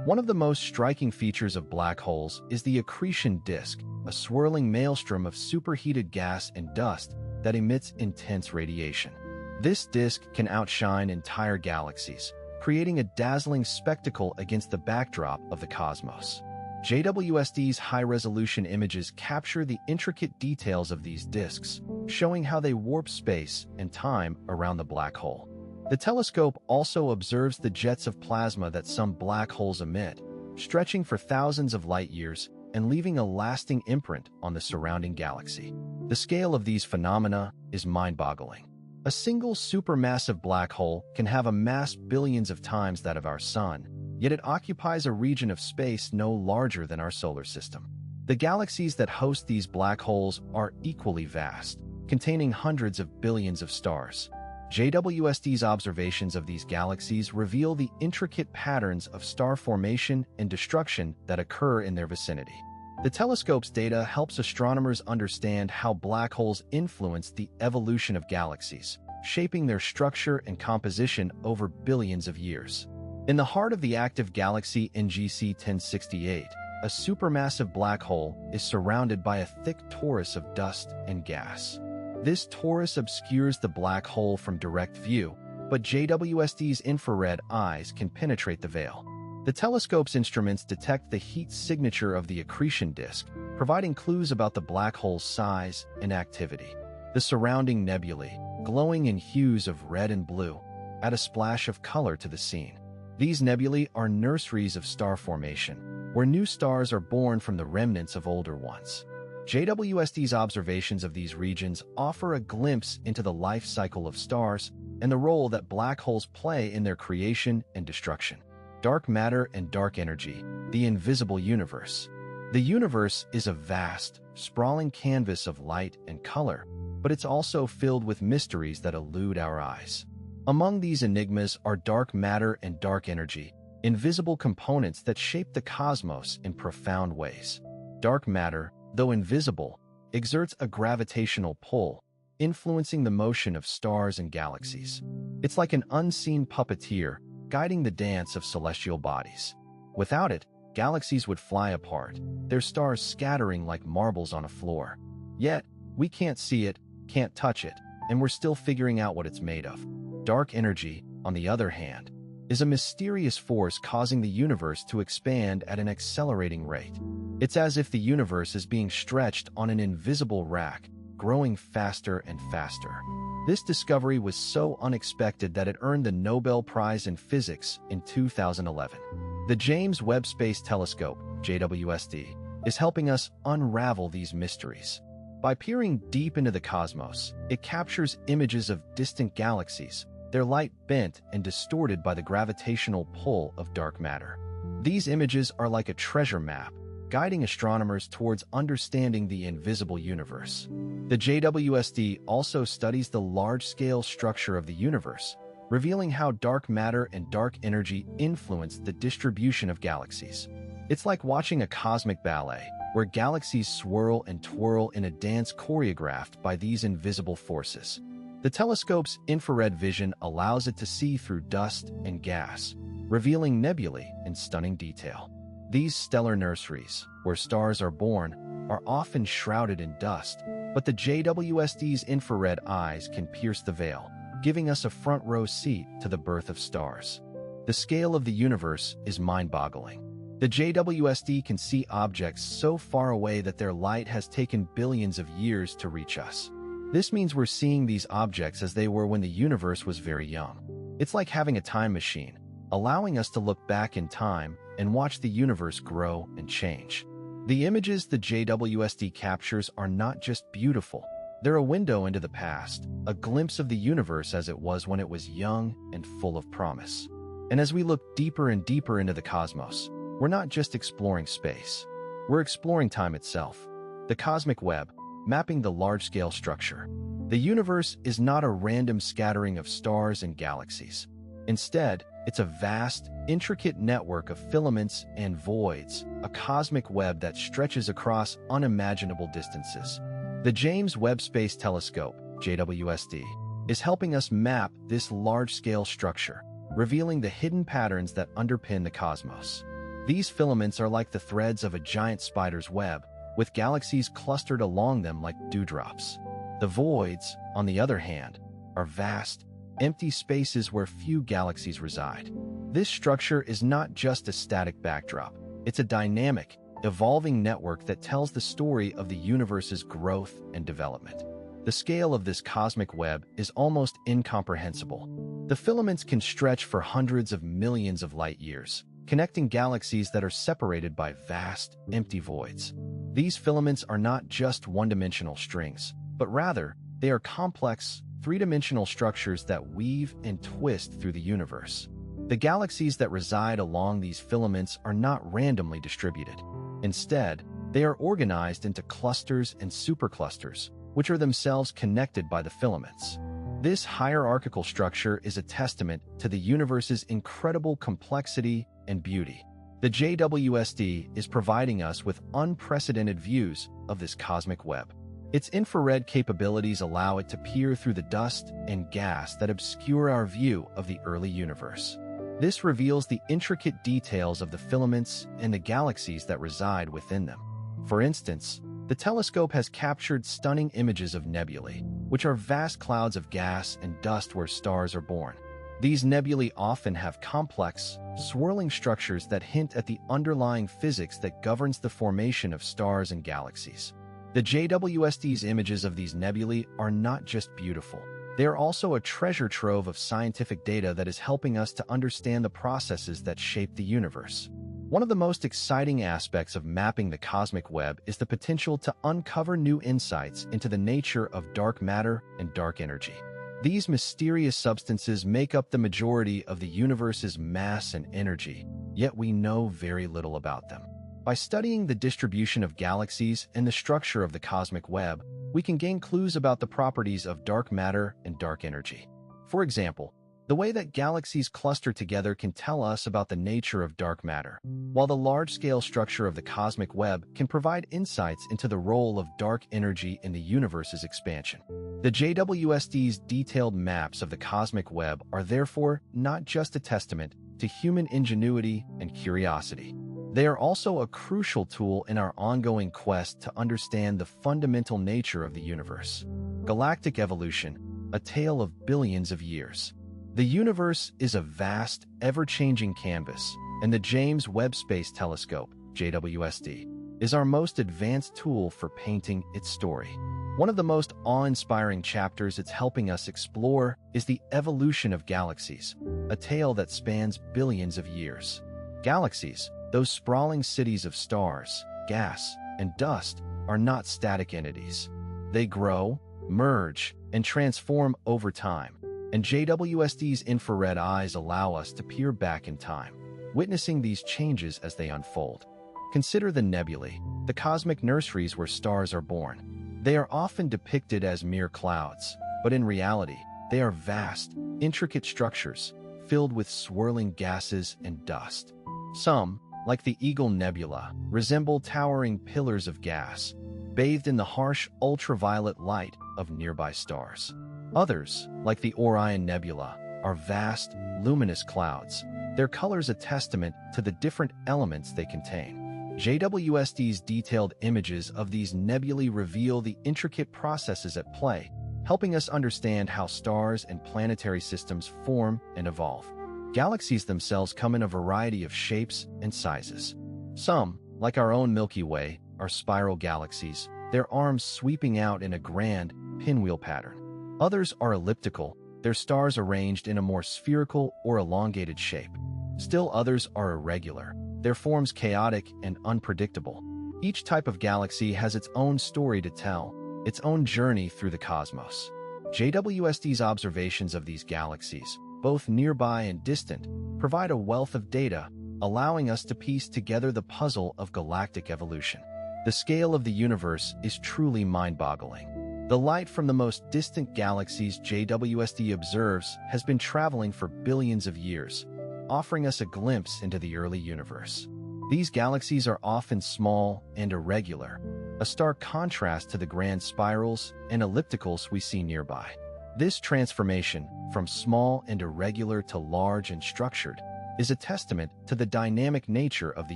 One of the most striking features of black holes is the accretion disk, a swirling maelstrom of superheated gas and dust that emits intense radiation. This disk can outshine entire galaxies, creating a dazzling spectacle against the backdrop of the cosmos. JWST's high-resolution images capture the intricate details of these disks, showing how they warp space and time around the black hole. The telescope also observes the jets of plasma that some black holes emit, stretching for thousands of light-years and leaving a lasting imprint on the surrounding galaxy. The scale of these phenomena is mind-boggling. A single supermassive black hole can have a mass billions of times that of our Sun, yet it occupies a region of space no larger than our solar system. The galaxies that host these black holes are equally vast, containing hundreds of billions of stars. JWST's observations of these galaxies reveal the intricate patterns of star formation and destruction that occur in their vicinity. The telescope's data helps astronomers understand how black holes influence the evolution of galaxies, shaping their structure and composition over billions of years. In the heart of the active galaxy NGC 1068, a supermassive black hole is surrounded by a thick torus of dust and gas. This torus obscures the black hole from direct view, but JWST's infrared eyes can penetrate the veil. The telescope's instruments detect the heat signature of the accretion disk, providing clues about the black hole's size and activity. The surrounding nebulae, glowing in hues of red and blue, add a splash of color to the scene. These nebulae are nurseries of star formation, where new stars are born from the remnants of older ones. JWST's observations of these regions offer a glimpse into the life cycle of stars and the role that black holes play in their creation and destruction. Dark matter and dark energy, the invisible universe. The universe is a vast, sprawling canvas of light and color, but it's also filled with mysteries that elude our eyes. Among these enigmas are dark matter and dark energy, invisible components that shape the cosmos in profound ways. Dark matter, though invisible, exerts a gravitational pull, influencing the motion of stars and galaxies. It's like an unseen puppeteer, guiding the dance of celestial bodies. Without it, galaxies would fly apart, their stars scattering like marbles on a floor. Yet, we can't see it, can't touch it, and we're still figuring out what it's made of. Dark energy, on the other hand, is a mysterious force causing the universe to expand at an accelerating rate. It's as if the universe is being stretched on an invisible rack, growing faster and faster. This discovery was so unexpected that it earned the Nobel Prize in Physics in 2011. The James Webb Space Telescope, JWST, is helping us unravel these mysteries. By peering deep into the cosmos, it captures images of distant galaxies, their light bent and distorted by the gravitational pull of dark matter. These images are like a treasure map, guiding astronomers towards understanding the invisible universe. The JWST also studies the large-scale structure of the universe, revealing how dark matter and dark energy influence the distribution of galaxies. It's like watching a cosmic ballet, where galaxies swirl and twirl in a dance choreographed by these invisible forces. The telescope's infrared vision allows it to see through dust and gas, revealing nebulae in stunning detail. These stellar nurseries, where stars are born, are often shrouded in dust, but the JWST's infrared eyes can pierce the veil, giving us a front-row seat to the birth of stars. The scale of the universe is mind-boggling. The JWST can see objects so far away that their light has taken billions of years to reach us. This means we're seeing these objects as they were when the universe was very young. It's like having a time machine, allowing us to look back in time and watch the universe grow and change. The images the JWST captures are not just beautiful. They're a window into the past, a glimpse of the universe as it was when it was young and full of promise. And as we look deeper and deeper into the cosmos, we're not just exploring space. We're exploring time itself. The cosmic web, mapping the large-scale structure. The universe is not a random scattering of stars and galaxies. Instead, it's a vast, intricate network of filaments and voids, a cosmic web that stretches across unimaginable distances. The James Webb Space Telescope, JWST, is helping us map this large-scale structure, revealing the hidden patterns that underpin the cosmos. These filaments are like the threads of a giant spider's web, with galaxies clustered along them like dewdrops. The voids, on the other hand, are vast, empty spaces where few galaxies reside. This structure is not just a static backdrop. It's a dynamic, evolving network that tells the story of the universe's growth and development. The scale of this cosmic web is almost incomprehensible. The filaments can stretch for hundreds of millions of light years, connecting galaxies that are separated by vast, empty voids. These filaments are not just one-dimensional strings, but rather, they are complex, three-dimensional structures that weave and twist through the universe. The galaxies that reside along these filaments are not randomly distributed. Instead, they are organized into clusters and superclusters, which are themselves connected by the filaments. This hierarchical structure is a testament to the universe's incredible complexity and beauty. The JWST is providing us with unprecedented views of this cosmic web. Its infrared capabilities allow it to peer through the dust and gas that obscure our view of the early universe. This reveals the intricate details of the filaments and the galaxies that reside within them. For instance, the telescope has captured stunning images of nebulae, which are vast clouds of gas and dust where stars are born. These nebulae often have complex, swirling structures that hint at the underlying physics that governs the formation of stars and galaxies. The JWST's images of these nebulae are not just beautiful. They are also a treasure trove of scientific data that is helping us to understand the processes that shape the universe. One of the most exciting aspects of mapping the cosmic web is the potential to uncover new insights into the nature of dark matter and dark energy. These mysterious substances make up the majority of the universe's mass and energy, yet we know very little about them. By studying the distribution of galaxies and the structure of the cosmic web, we can gain clues about the properties of dark matter and dark energy. For example, the way that galaxies cluster together can tell us about the nature of dark matter, while the large-scale structure of the cosmic web can provide insights into the role of dark energy in the universe's expansion. The JWST's detailed maps of the cosmic web are therefore not just a testament to human ingenuity and curiosity. They are also a crucial tool in our ongoing quest to understand the fundamental nature of the universe. Galactic evolution, a tale of billions of years. The universe is a vast, ever-changing canvas, and the James Webb Space Telescope, JWST, is our most advanced tool for painting its story. One of the most awe-inspiring chapters it's helping us explore is the evolution of galaxies, a tale that spans billions of years. Galaxies, those sprawling cities of stars, gas, and dust, are not static entities. They grow, merge, and transform over time, and JWST's infrared eyes allow us to peer back in time, witnessing these changes as they unfold. Consider the nebulae, the cosmic nurseries where stars are born. They are often depicted as mere clouds, but in reality, they are vast, intricate structures filled with swirling gases and dust. Some, like the Eagle Nebula, resemble towering pillars of gas, bathed in the harsh ultraviolet light of nearby stars. Others, like the Orion Nebula, are vast, luminous clouds, their colors a testament to the different elements they contain. JWST's detailed images of these nebulae reveal the intricate processes at play, helping us understand how stars and planetary systems form and evolve. Galaxies themselves come in a variety of shapes and sizes. Some, like our own Milky Way, are spiral galaxies, their arms sweeping out in a grand, pinwheel pattern. Others are elliptical, their stars arranged in a more spherical or elongated shape. Still others are irregular, their forms chaotic and unpredictable. Each type of galaxy has its own story to tell, its own journey through the cosmos. JWST's observations of these galaxies, both nearby and distant, provide a wealth of data, allowing us to piece together the puzzle of galactic evolution. The scale of the universe is truly mind-boggling. The light from the most distant galaxies JWST observes has been traveling for billions of years, offering us a glimpse into the early universe. These galaxies are often small and irregular, a stark contrast to the grand spirals and ellipticals we see nearby. This transformation, from small and irregular to large and structured, is a testament to the dynamic nature of the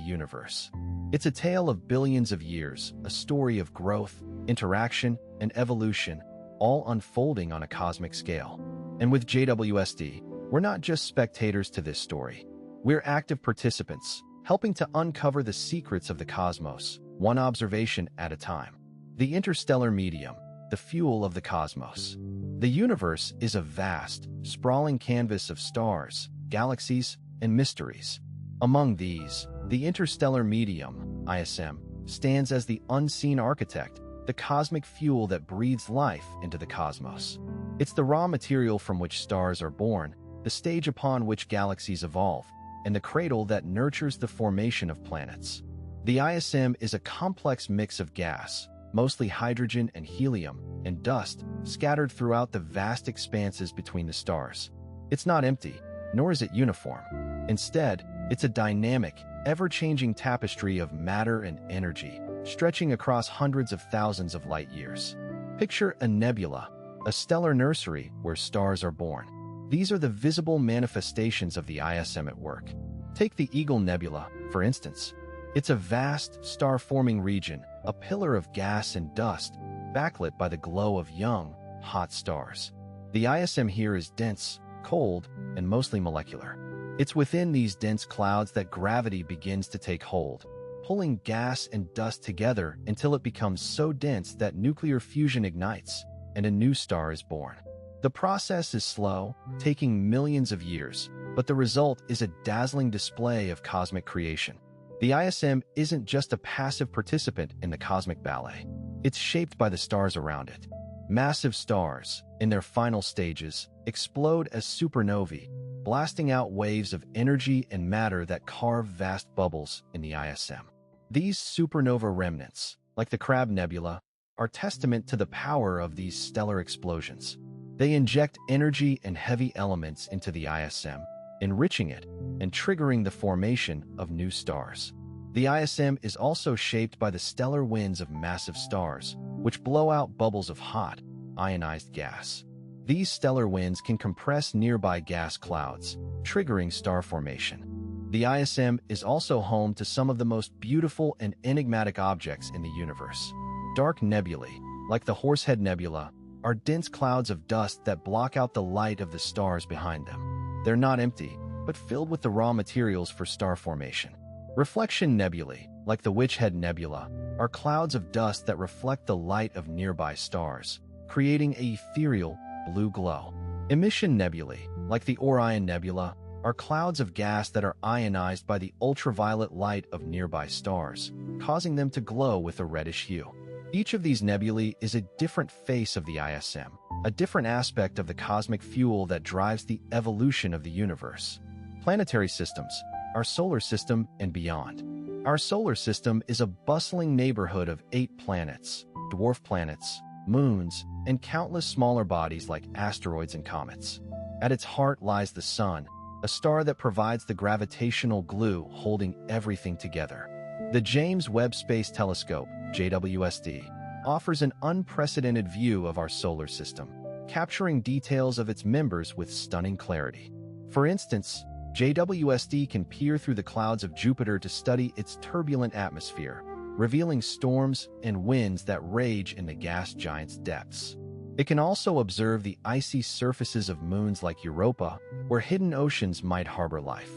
universe. It's a tale of billions of years, a story of growth, interaction, and evolution, all unfolding on a cosmic scale. And with JWST, we're not just spectators to this story. We're active participants, helping to uncover the secrets of the cosmos, one observation at a time. The interstellar medium, the fuel of the cosmos. The universe is a vast, sprawling canvas of stars, galaxies, and mysteries. Among these, the interstellar medium, ISM, stands as the unseen architect, the cosmic fuel that breathes life into the cosmos. It's the raw material from which stars are born, the stage upon which galaxies evolve, and the cradle that nurtures the formation of planets. The ISM is a complex mix of gas, mostly hydrogen and helium, and dust, scattered throughout the vast expanses between the stars. It's not empty, nor is it uniform. Instead, it's a dynamic, ever-changing tapestry of matter and energy, stretching across hundreds of thousands of light years. Picture a nebula, a stellar nursery where stars are born. These are the visible manifestations of the ISM at work. Take the Eagle Nebula, for instance. It's a vast, star-forming region, a pillar of gas and dust, backlit by the glow of young, hot stars. The ISM here is dense, cold, and mostly molecular. It's within these dense clouds that gravity begins to take hold, pulling gas and dust together until it becomes so dense that nuclear fusion ignites, and a new star is born. The process is slow, taking millions of years, but the result is a dazzling display of cosmic creation. The ISM isn't just a passive participant in the cosmic ballet. It's shaped by the stars around it. Massive stars, in their final stages, explode as supernovae, blasting out waves of energy and matter that carve vast bubbles in the ISM. These supernova remnants, like the Crab Nebula, are testament to the power of these stellar explosions. They inject energy and heavy elements into the ISM, enriching it and triggering the formation of new stars. The ISM is also shaped by the stellar winds of massive stars, which blow out bubbles of hot, ionized gas. These stellar winds can compress nearby gas clouds, triggering star formation. The ISM is also home to some of the most beautiful and enigmatic objects in the universe. Dark nebulae, like the Horsehead Nebula, are dense clouds of dust that block out the light of the stars behind them. They're not empty, but filled with the raw materials for star formation. Reflection nebulae, like the Witchhead Nebula, are clouds of dust that reflect the light of nearby stars, creating an ethereal, blue glow. Emission nebulae, like the Orion Nebula, are clouds of gas that are ionized by the ultraviolet light of nearby stars, causing them to glow with a reddish hue. Each of these nebulae is a different face of the ISM, a different aspect of the cosmic fuel that drives the evolution of the universe. Planetary systems, our solar system and beyond. Our solar system is a bustling neighborhood of 8 planets, dwarf planets, moons, and countless smaller bodies like asteroids and comets. At its heart lies the Sun, a star that provides the gravitational glue holding everything together. The James Webb Space Telescope, JWST, offers an unprecedented view of our solar system, capturing details of its members with stunning clarity. For instance, JWST can peer through the clouds of Jupiter to study its turbulent atmosphere, revealing storms and winds that rage in the gas giant's depths. It can also observe the icy surfaces of moons like Europa, where hidden oceans might harbor life.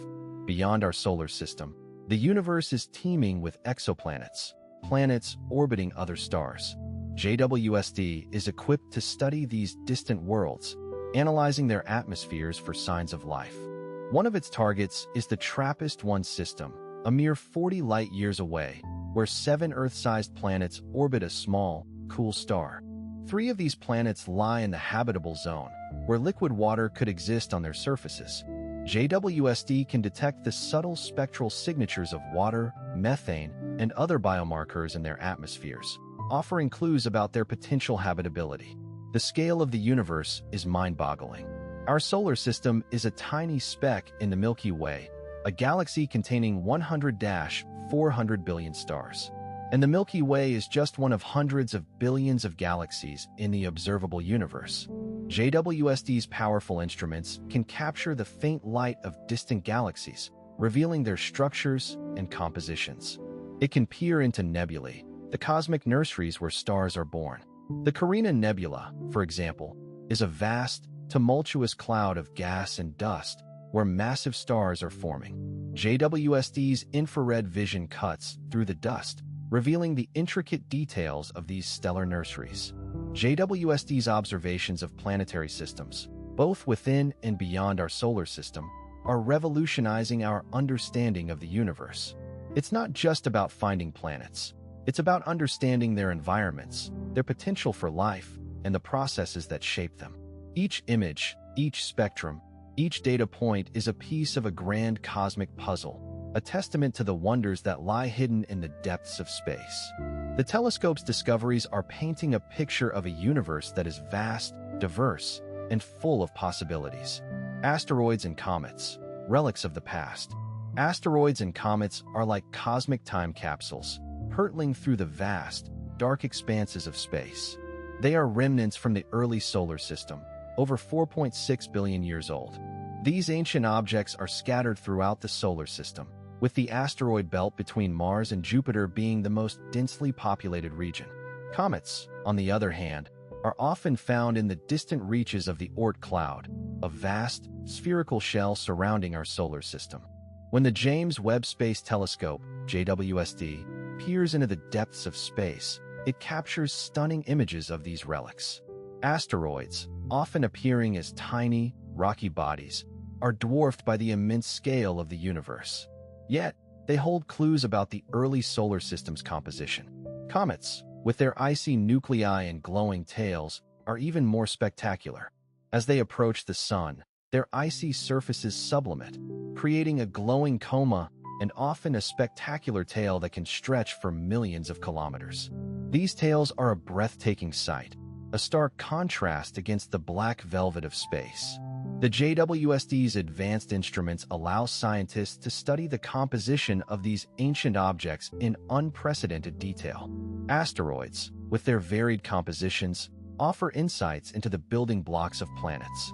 Beyond our solar system, the universe is teeming with exoplanets, planets orbiting other stars. JWST is equipped to study these distant worlds, analyzing their atmospheres for signs of life. One of its targets is the TRAPPIST-1 system, a mere 40 light-years away, where 7 Earth-sized planets orbit a small, cool star. 3 of these planets lie in the habitable zone, where liquid water could exist on their surfaces. JWST can detect the subtle spectral signatures of water, methane, and other biomarkers in their atmospheres, offering clues about their potential habitability. The scale of the universe is mind-boggling. Our solar system is a tiny speck in the Milky Way, a galaxy containing 100-400 billion stars. And the Milky Way is just one of hundreds of billions of galaxies in the observable universe. JWST's powerful instruments can capture the faint light of distant galaxies, revealing their structures and compositions. It can peer into nebulae, the cosmic nurseries where stars are born. The Carina Nebula, for example, is a vast, tumultuous cloud of gas and dust where massive stars are forming. JWST's infrared vision cuts through the dust, revealing the intricate details of these stellar nurseries. JWST's observations of planetary systems, both within and beyond our solar system, are revolutionizing our understanding of the universe. It's not just about finding planets. It's about understanding their environments, their potential for life, and the processes that shape them. Each image, each spectrum, each data point is a piece of a grand cosmic puzzle, a testament to the wonders that lie hidden in the depths of space. The telescope's discoveries are painting a picture of a universe that is vast, diverse, and full of possibilities. Asteroids and comets, relics of the past. Asteroids and comets are like cosmic time capsules, hurtling through the vast, dark expanses of space. They are remnants from the early solar system, over 4.6 billion years old. These ancient objects are scattered throughout the solar system, with the asteroid belt between Mars and Jupiter being the most densely populated region. Comets, on the other hand, are often found in the distant reaches of the Oort cloud, a vast, spherical shell surrounding our solar system. When the James Webb Space Telescope, JWST, peers into the depths of space, it captures stunning images of these relics. Asteroids, often appearing as tiny, rocky bodies, are dwarfed by the immense scale of the universe. Yet, they hold clues about the early solar system's composition. Comets, with their icy nuclei and glowing tails, are even more spectacular. As they approach the sun, their icy surfaces sublimate, creating a glowing coma and often a spectacular tail that can stretch for millions of kilometers. These tails are a breathtaking sight, a stark contrast against the black velvet of space. The JWST's advanced instruments allow scientists to study the composition of these ancient objects in unprecedented detail. Asteroids, with their varied compositions, offer insights into the building blocks of planets.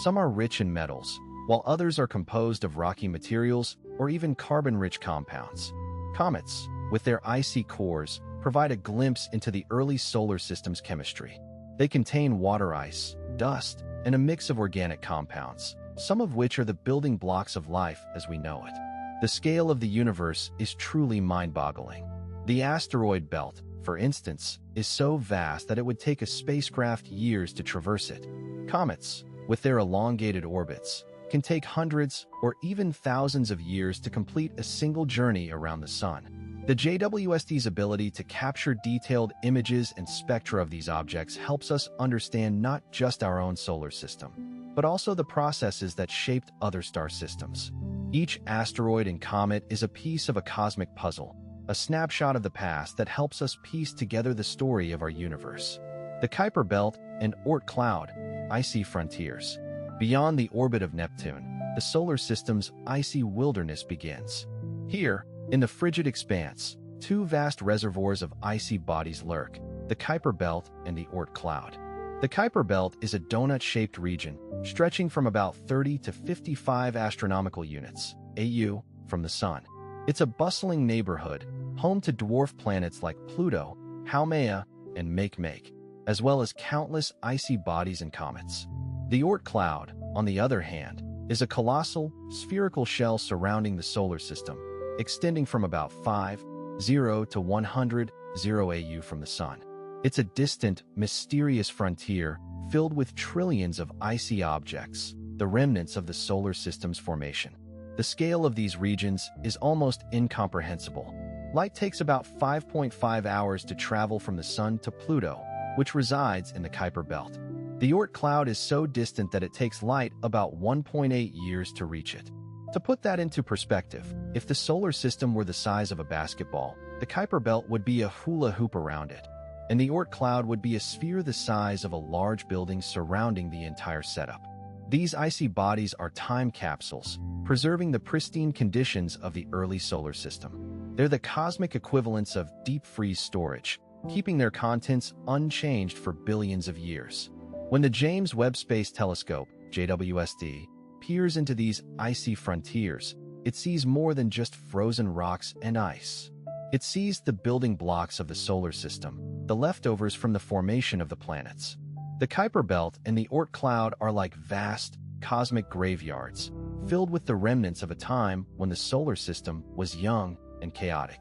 Some are rich in metals, while others are composed of rocky materials or even carbon-rich compounds. Comets, with their icy cores, provide a glimpse into the early solar system's chemistry. They contain water ice, dust, and a mix of organic compounds, some of which are the building blocks of life as we know it. The scale of the universe is truly mind-boggling. The asteroid belt, for instance, is so vast that it would take a spacecraft years to traverse it. Comets, with their elongated orbits, can take hundreds or even thousands of years to complete a single journey around the sun. The JWST's ability to capture detailed images and spectra of these objects helps us understand not just our own solar system, but also the processes that shaped other star systems. Each asteroid and comet is a piece of a cosmic puzzle, a snapshot of the past that helps us piece together the story of our universe. The Kuiper Belt and Oort cloud, icy frontiers. Beyond the orbit of Neptune, the solar system's icy wilderness begins. Here, in the frigid expanse, two vast reservoirs of icy bodies lurk, the Kuiper Belt and the Oort cloud. The Kuiper Belt is a donut-shaped region stretching from about 30 to 55 astronomical units (AU) from the Sun. It's a bustling neighborhood, home to dwarf planets like Pluto, Haumea, and Makemake, as well as countless icy bodies and comets. The Oort cloud, on the other hand, is a colossal, spherical shell surrounding the solar system, extending from about 50 to 100 AU from the Sun. It's a distant, mysterious frontier filled with trillions of icy objects, the remnants of the solar system's formation. The scale of these regions is almost incomprehensible. Light takes about 5.5 hours to travel from the Sun to Pluto, which resides in the Kuiper Belt. The Oort cloud is so distant that it takes light about 1.8 years to reach it. To put that into perspective, if the solar system were the size of a basketball, the Kuiper Belt would be a hula hoop around it, and the Oort cloud would be a sphere the size of a large building surrounding the entire setup. These icy bodies are time capsules, preserving the pristine conditions of the early solar system. They're the cosmic equivalents of deep freeze storage, keeping their contents unchanged for billions of years. When the James Webb Space Telescope, JWST, peers into these icy frontiers, it sees more than just frozen rocks and ice. It sees the building blocks of the solar system, the leftovers from the formation of the planets. The Kuiper Belt and the Oort cloud are like vast, cosmic graveyards, filled with the remnants of a time when the solar system was young and chaotic.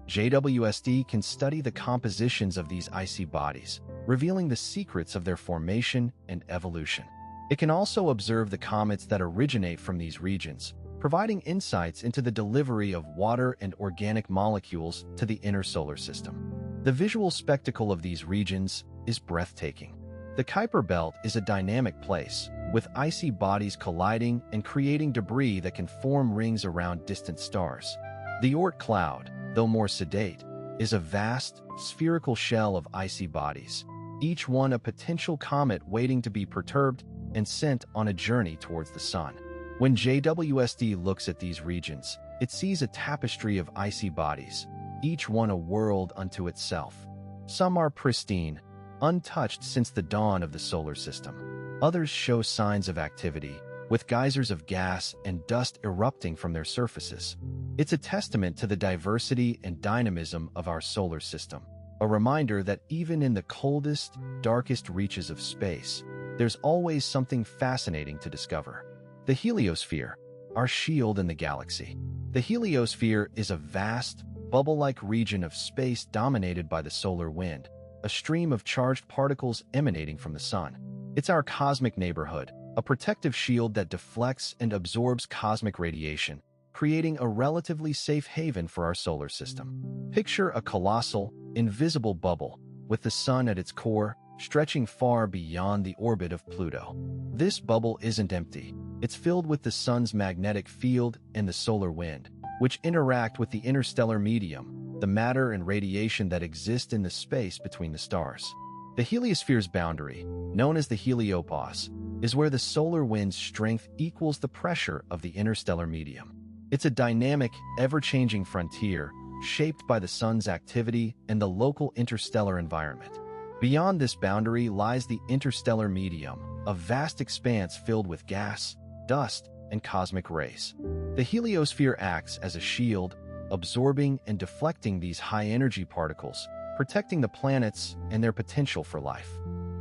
JWST can study the compositions of these icy bodies, revealing the secrets of their formation and evolution. It can also observe the comets that originate from these regions, providing insights into the delivery of water and organic molecules to the inner solar system. The visual spectacle of these regions is breathtaking. The Kuiper Belt is a dynamic place, with icy bodies colliding and creating debris that can form rings around distant stars. The Oort cloud, though more sedate, is a vast, spherical shell of icy bodies, each one a potential comet waiting to be perturbed and sent on a journey towards the Sun. When JWST looks at these regions, it sees a tapestry of icy bodies, each one a world unto itself. Some are pristine, untouched since the dawn of the solar system. Others show signs of activity, with geysers of gas and dust erupting from their surfaces. It's a testament to the diversity and dynamism of our solar system, a reminder that even in the coldest, darkest reaches of space, there's always something fascinating to discover. The heliosphere, our shield in the galaxy. The heliosphere is a vast, bubble-like region of space dominated by the solar wind, a stream of charged particles emanating from the Sun. It's our cosmic neighborhood, a protective shield that deflects and absorbs cosmic radiation, creating a relatively safe haven for our solar system. Picture a colossal, invisible bubble, with the Sun at its core, stretching far beyond the orbit of Pluto. This bubble isn't empty. It's filled with the Sun's magnetic field and the solar wind, which interact with the interstellar medium, the matter and radiation that exist in the space between the stars. The heliosphere's boundary, known as the heliopause, is where the solar wind's strength equals the pressure of the interstellar medium. It's a dynamic, ever-changing frontier, shaped by the Sun's activity and the local interstellar environment. Beyond this boundary lies the interstellar medium, a vast expanse filled with gas, dust, and cosmic rays. The heliosphere acts as a shield, absorbing and deflecting these high-energy particles, protecting the planets and their potential for life.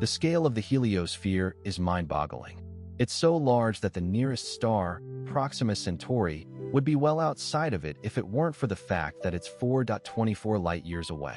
The scale of the heliosphere is mind-boggling. It's so large that the nearest star, Proxima Centauri, would be well outside of it if it weren't for the fact that it's 4.24 light-years away.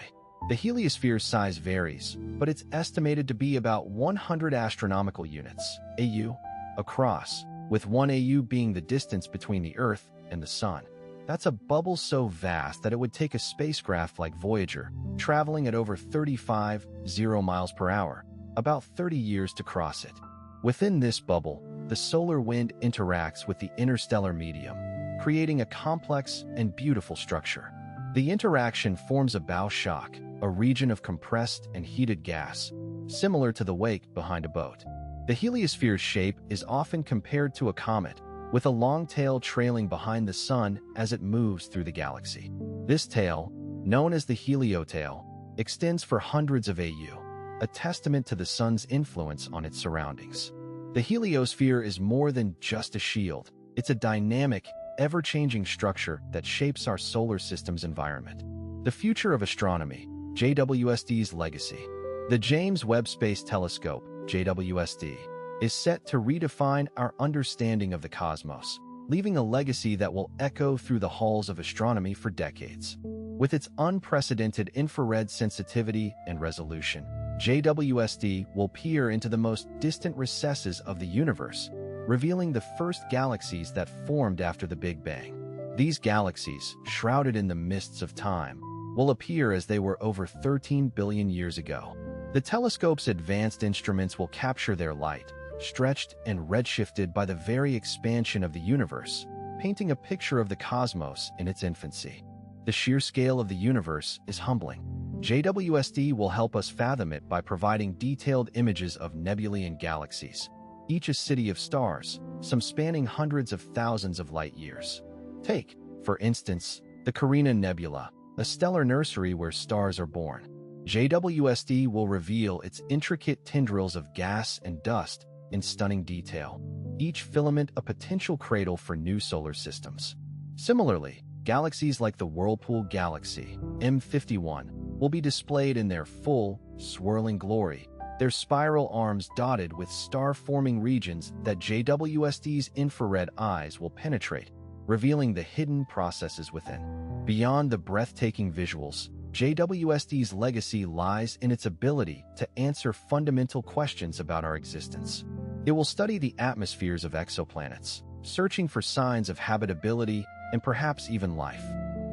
The heliosphere's size varies, but it's estimated to be about 100 astronomical units, AU, across, with 1 AU being the distance between the Earth and the Sun. That's a bubble so vast that it would take a spacecraft like Voyager, traveling at over 35,000 miles per hour, about 30 years to cross it. Within this bubble, the solar wind interacts with the interstellar medium, creating a complex and beautiful structure. The interaction forms a bow shock, a region of compressed and heated gas, similar to the wake behind a boat. The heliosphere's shape is often compared to a comet, with a long tail trailing behind the Sun as it moves through the galaxy. This tail, known as the heliotail, extends for hundreds of AU. a testament to the sun's influence on its surroundings. The heliosphere is more than just a shield. It's a dynamic, ever-changing structure that shapes our solar system's environment. The future of astronomy, JWST's legacy. The James Webb Space Telescope, JWST, is set to redefine our understanding of the cosmos, leaving a legacy that will echo through the halls of astronomy for decades. With its unprecedented infrared sensitivity and resolution, JWST will peer into the most distant recesses of the universe, revealing the first galaxies that formed after the Big Bang. These galaxies, shrouded in the mists of time, will appear as they were over 13 billion years ago. The telescope's advanced instruments will capture their light, stretched and redshifted by the very expansion of the universe, painting a picture of the cosmos in its infancy. The sheer scale of the universe is humbling. JWST will help us fathom it by providing detailed images of nebulae and galaxies, each a city of stars, some spanning hundreds of thousands of light years. Take, for instance, the Carina Nebula, a stellar nursery where stars are born. JWST will reveal its intricate tendrils of gas and dust in stunning detail, each filament a potential cradle for new solar systems. Similarly, galaxies like the Whirlpool Galaxy, M51, will be displayed in their full, swirling glory, their spiral arms dotted with star-forming regions that JWST's infrared eyes will penetrate, revealing the hidden processes within. Beyond the breathtaking visuals, JWST's legacy lies in its ability to answer fundamental questions about our existence. It will study the atmospheres of exoplanets, searching for signs of habitability and perhaps even life.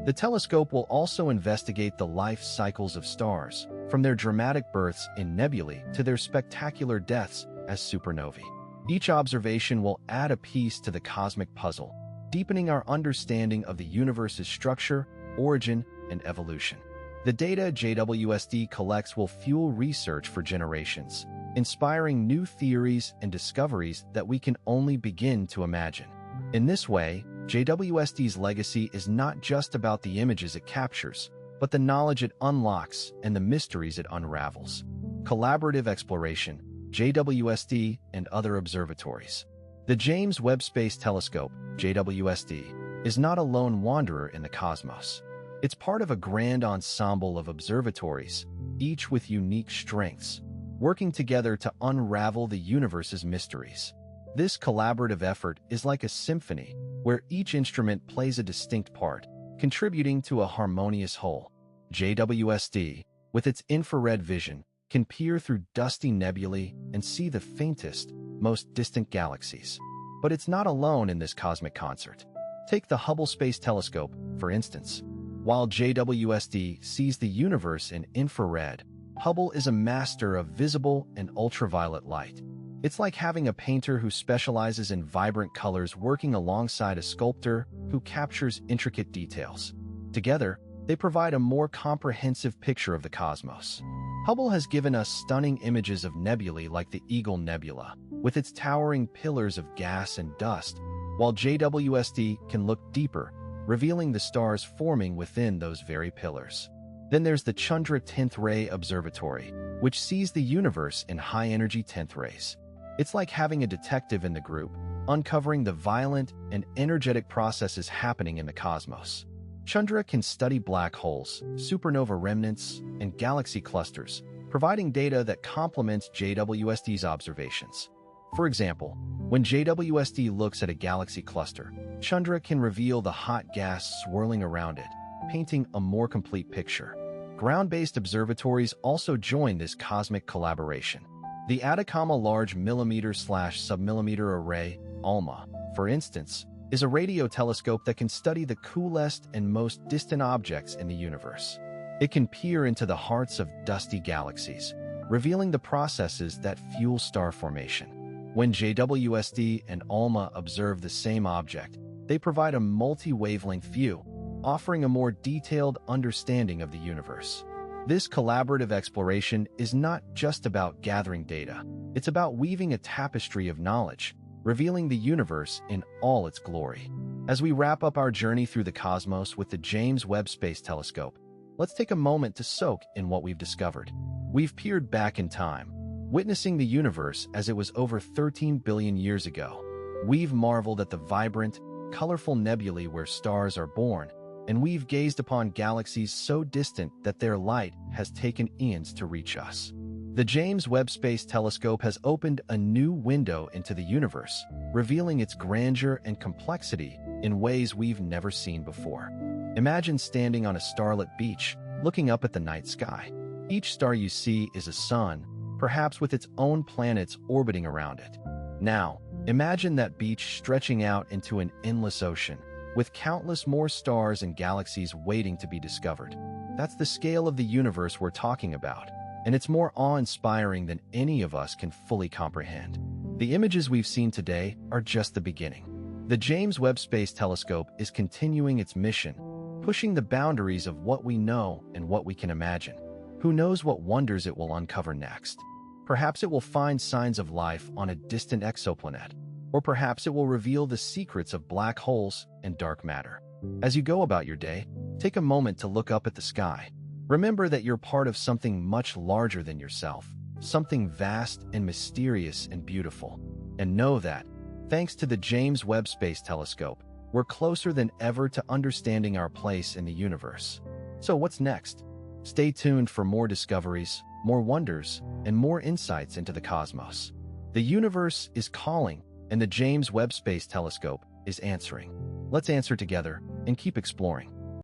The telescope will also investigate the life cycles of stars, from their dramatic births in nebulae to their spectacular deaths as supernovae. Each observation will add a piece to the cosmic puzzle, deepening our understanding of the universe's structure, origin, and evolution. The data JWST collects will fuel research for generations, inspiring new theories and discoveries that we can only begin to imagine. In this way, JWST's legacy is not just about the images it captures, but the knowledge it unlocks and the mysteries it unravels. Collaborative exploration, JWST and other observatories. The James Webb Space Telescope, JWST, is not a lone wanderer in the cosmos. It's part of a grand ensemble of observatories, each with unique strengths, working together to unravel the universe's mysteries. This collaborative effort is like a symphony, where each instrument plays a distinct part, contributing to a harmonious whole. JWST, with its infrared vision, can peer through dusty nebulae and see the faintest, most distant galaxies. But it's not alone in this cosmic concert. Take the Hubble Space Telescope, for instance. While JWST sees the universe in infrared, Hubble is a master of visible and ultraviolet light. It's like having a painter who specializes in vibrant colors working alongside a sculptor who captures intricate details. Together, they provide a more comprehensive picture of the cosmos. Hubble has given us stunning images of nebulae like the Eagle Nebula, with its towering pillars of gas and dust, while JWST can look deeper, revealing the stars forming within those very pillars. Then there's the Chandra 10th Ray Observatory, which sees the universe in high-energy 10th rays. It's like having a detective in the group, uncovering the violent and energetic processes happening in the cosmos. Chandra can study black holes, supernova remnants, and galaxy clusters, providing data that complements JWST's observations. For example, when JWST looks at a galaxy cluster, Chandra can reveal the hot gas swirling around it, painting a more complete picture. Ground-based observatories also join this cosmic collaboration. The Atacama Large Millimeter/Submillimeter Array, ALMA, for instance, is a radio telescope that can study the coolest and most distant objects in the universe. It can peer into the hearts of dusty galaxies, revealing the processes that fuel star formation. When JWST and ALMA observe the same object, they provide a multi-wavelength view, offering a more detailed understanding of the universe. This collaborative exploration is not just about gathering data. It's about weaving a tapestry of knowledge, revealing the universe in all its glory. As we wrap up our journey through the cosmos with the James Webb Space Telescope, let's take a moment to soak in what we've discovered. We've peered back in time, witnessing the universe as it was over 13 billion years ago. We've marveled at the vibrant, colorful nebulae where stars are born, and we've gazed upon galaxies so distant that their light has taken eons to reach us. The James Webb Space Telescope has opened a new window into the universe, revealing its grandeur and complexity in ways we've never seen before. Imagine standing on a starlit beach, looking up at the night sky. Each star you see is a sun, perhaps with its own planets orbiting around it. Now, imagine that beach stretching out into an endless ocean, with countless more stars and galaxies waiting to be discovered. That's the scale of the universe we're talking about, and it's more awe-inspiring than any of us can fully comprehend. The images we've seen today are just the beginning. The James Webb Space Telescope is continuing its mission, pushing the boundaries of what we know and what we can imagine. Who knows what wonders it will uncover next? Perhaps it will find signs of life on a distant exoplanet, or perhaps it will reveal the secrets of black holes and dark matter. As you go about your day, take a moment to look up at the sky. Remember that you're part of something much larger than yourself, something vast and mysterious and beautiful. And know that, thanks to the James Webb Space Telescope, we're closer than ever to understanding our place in the universe. So what's next? Stay tuned for more discoveries, more wonders, and more insights into the cosmos. The universe is calling, and the James Webb Space Telescope is answering. Let's answer together and keep exploring.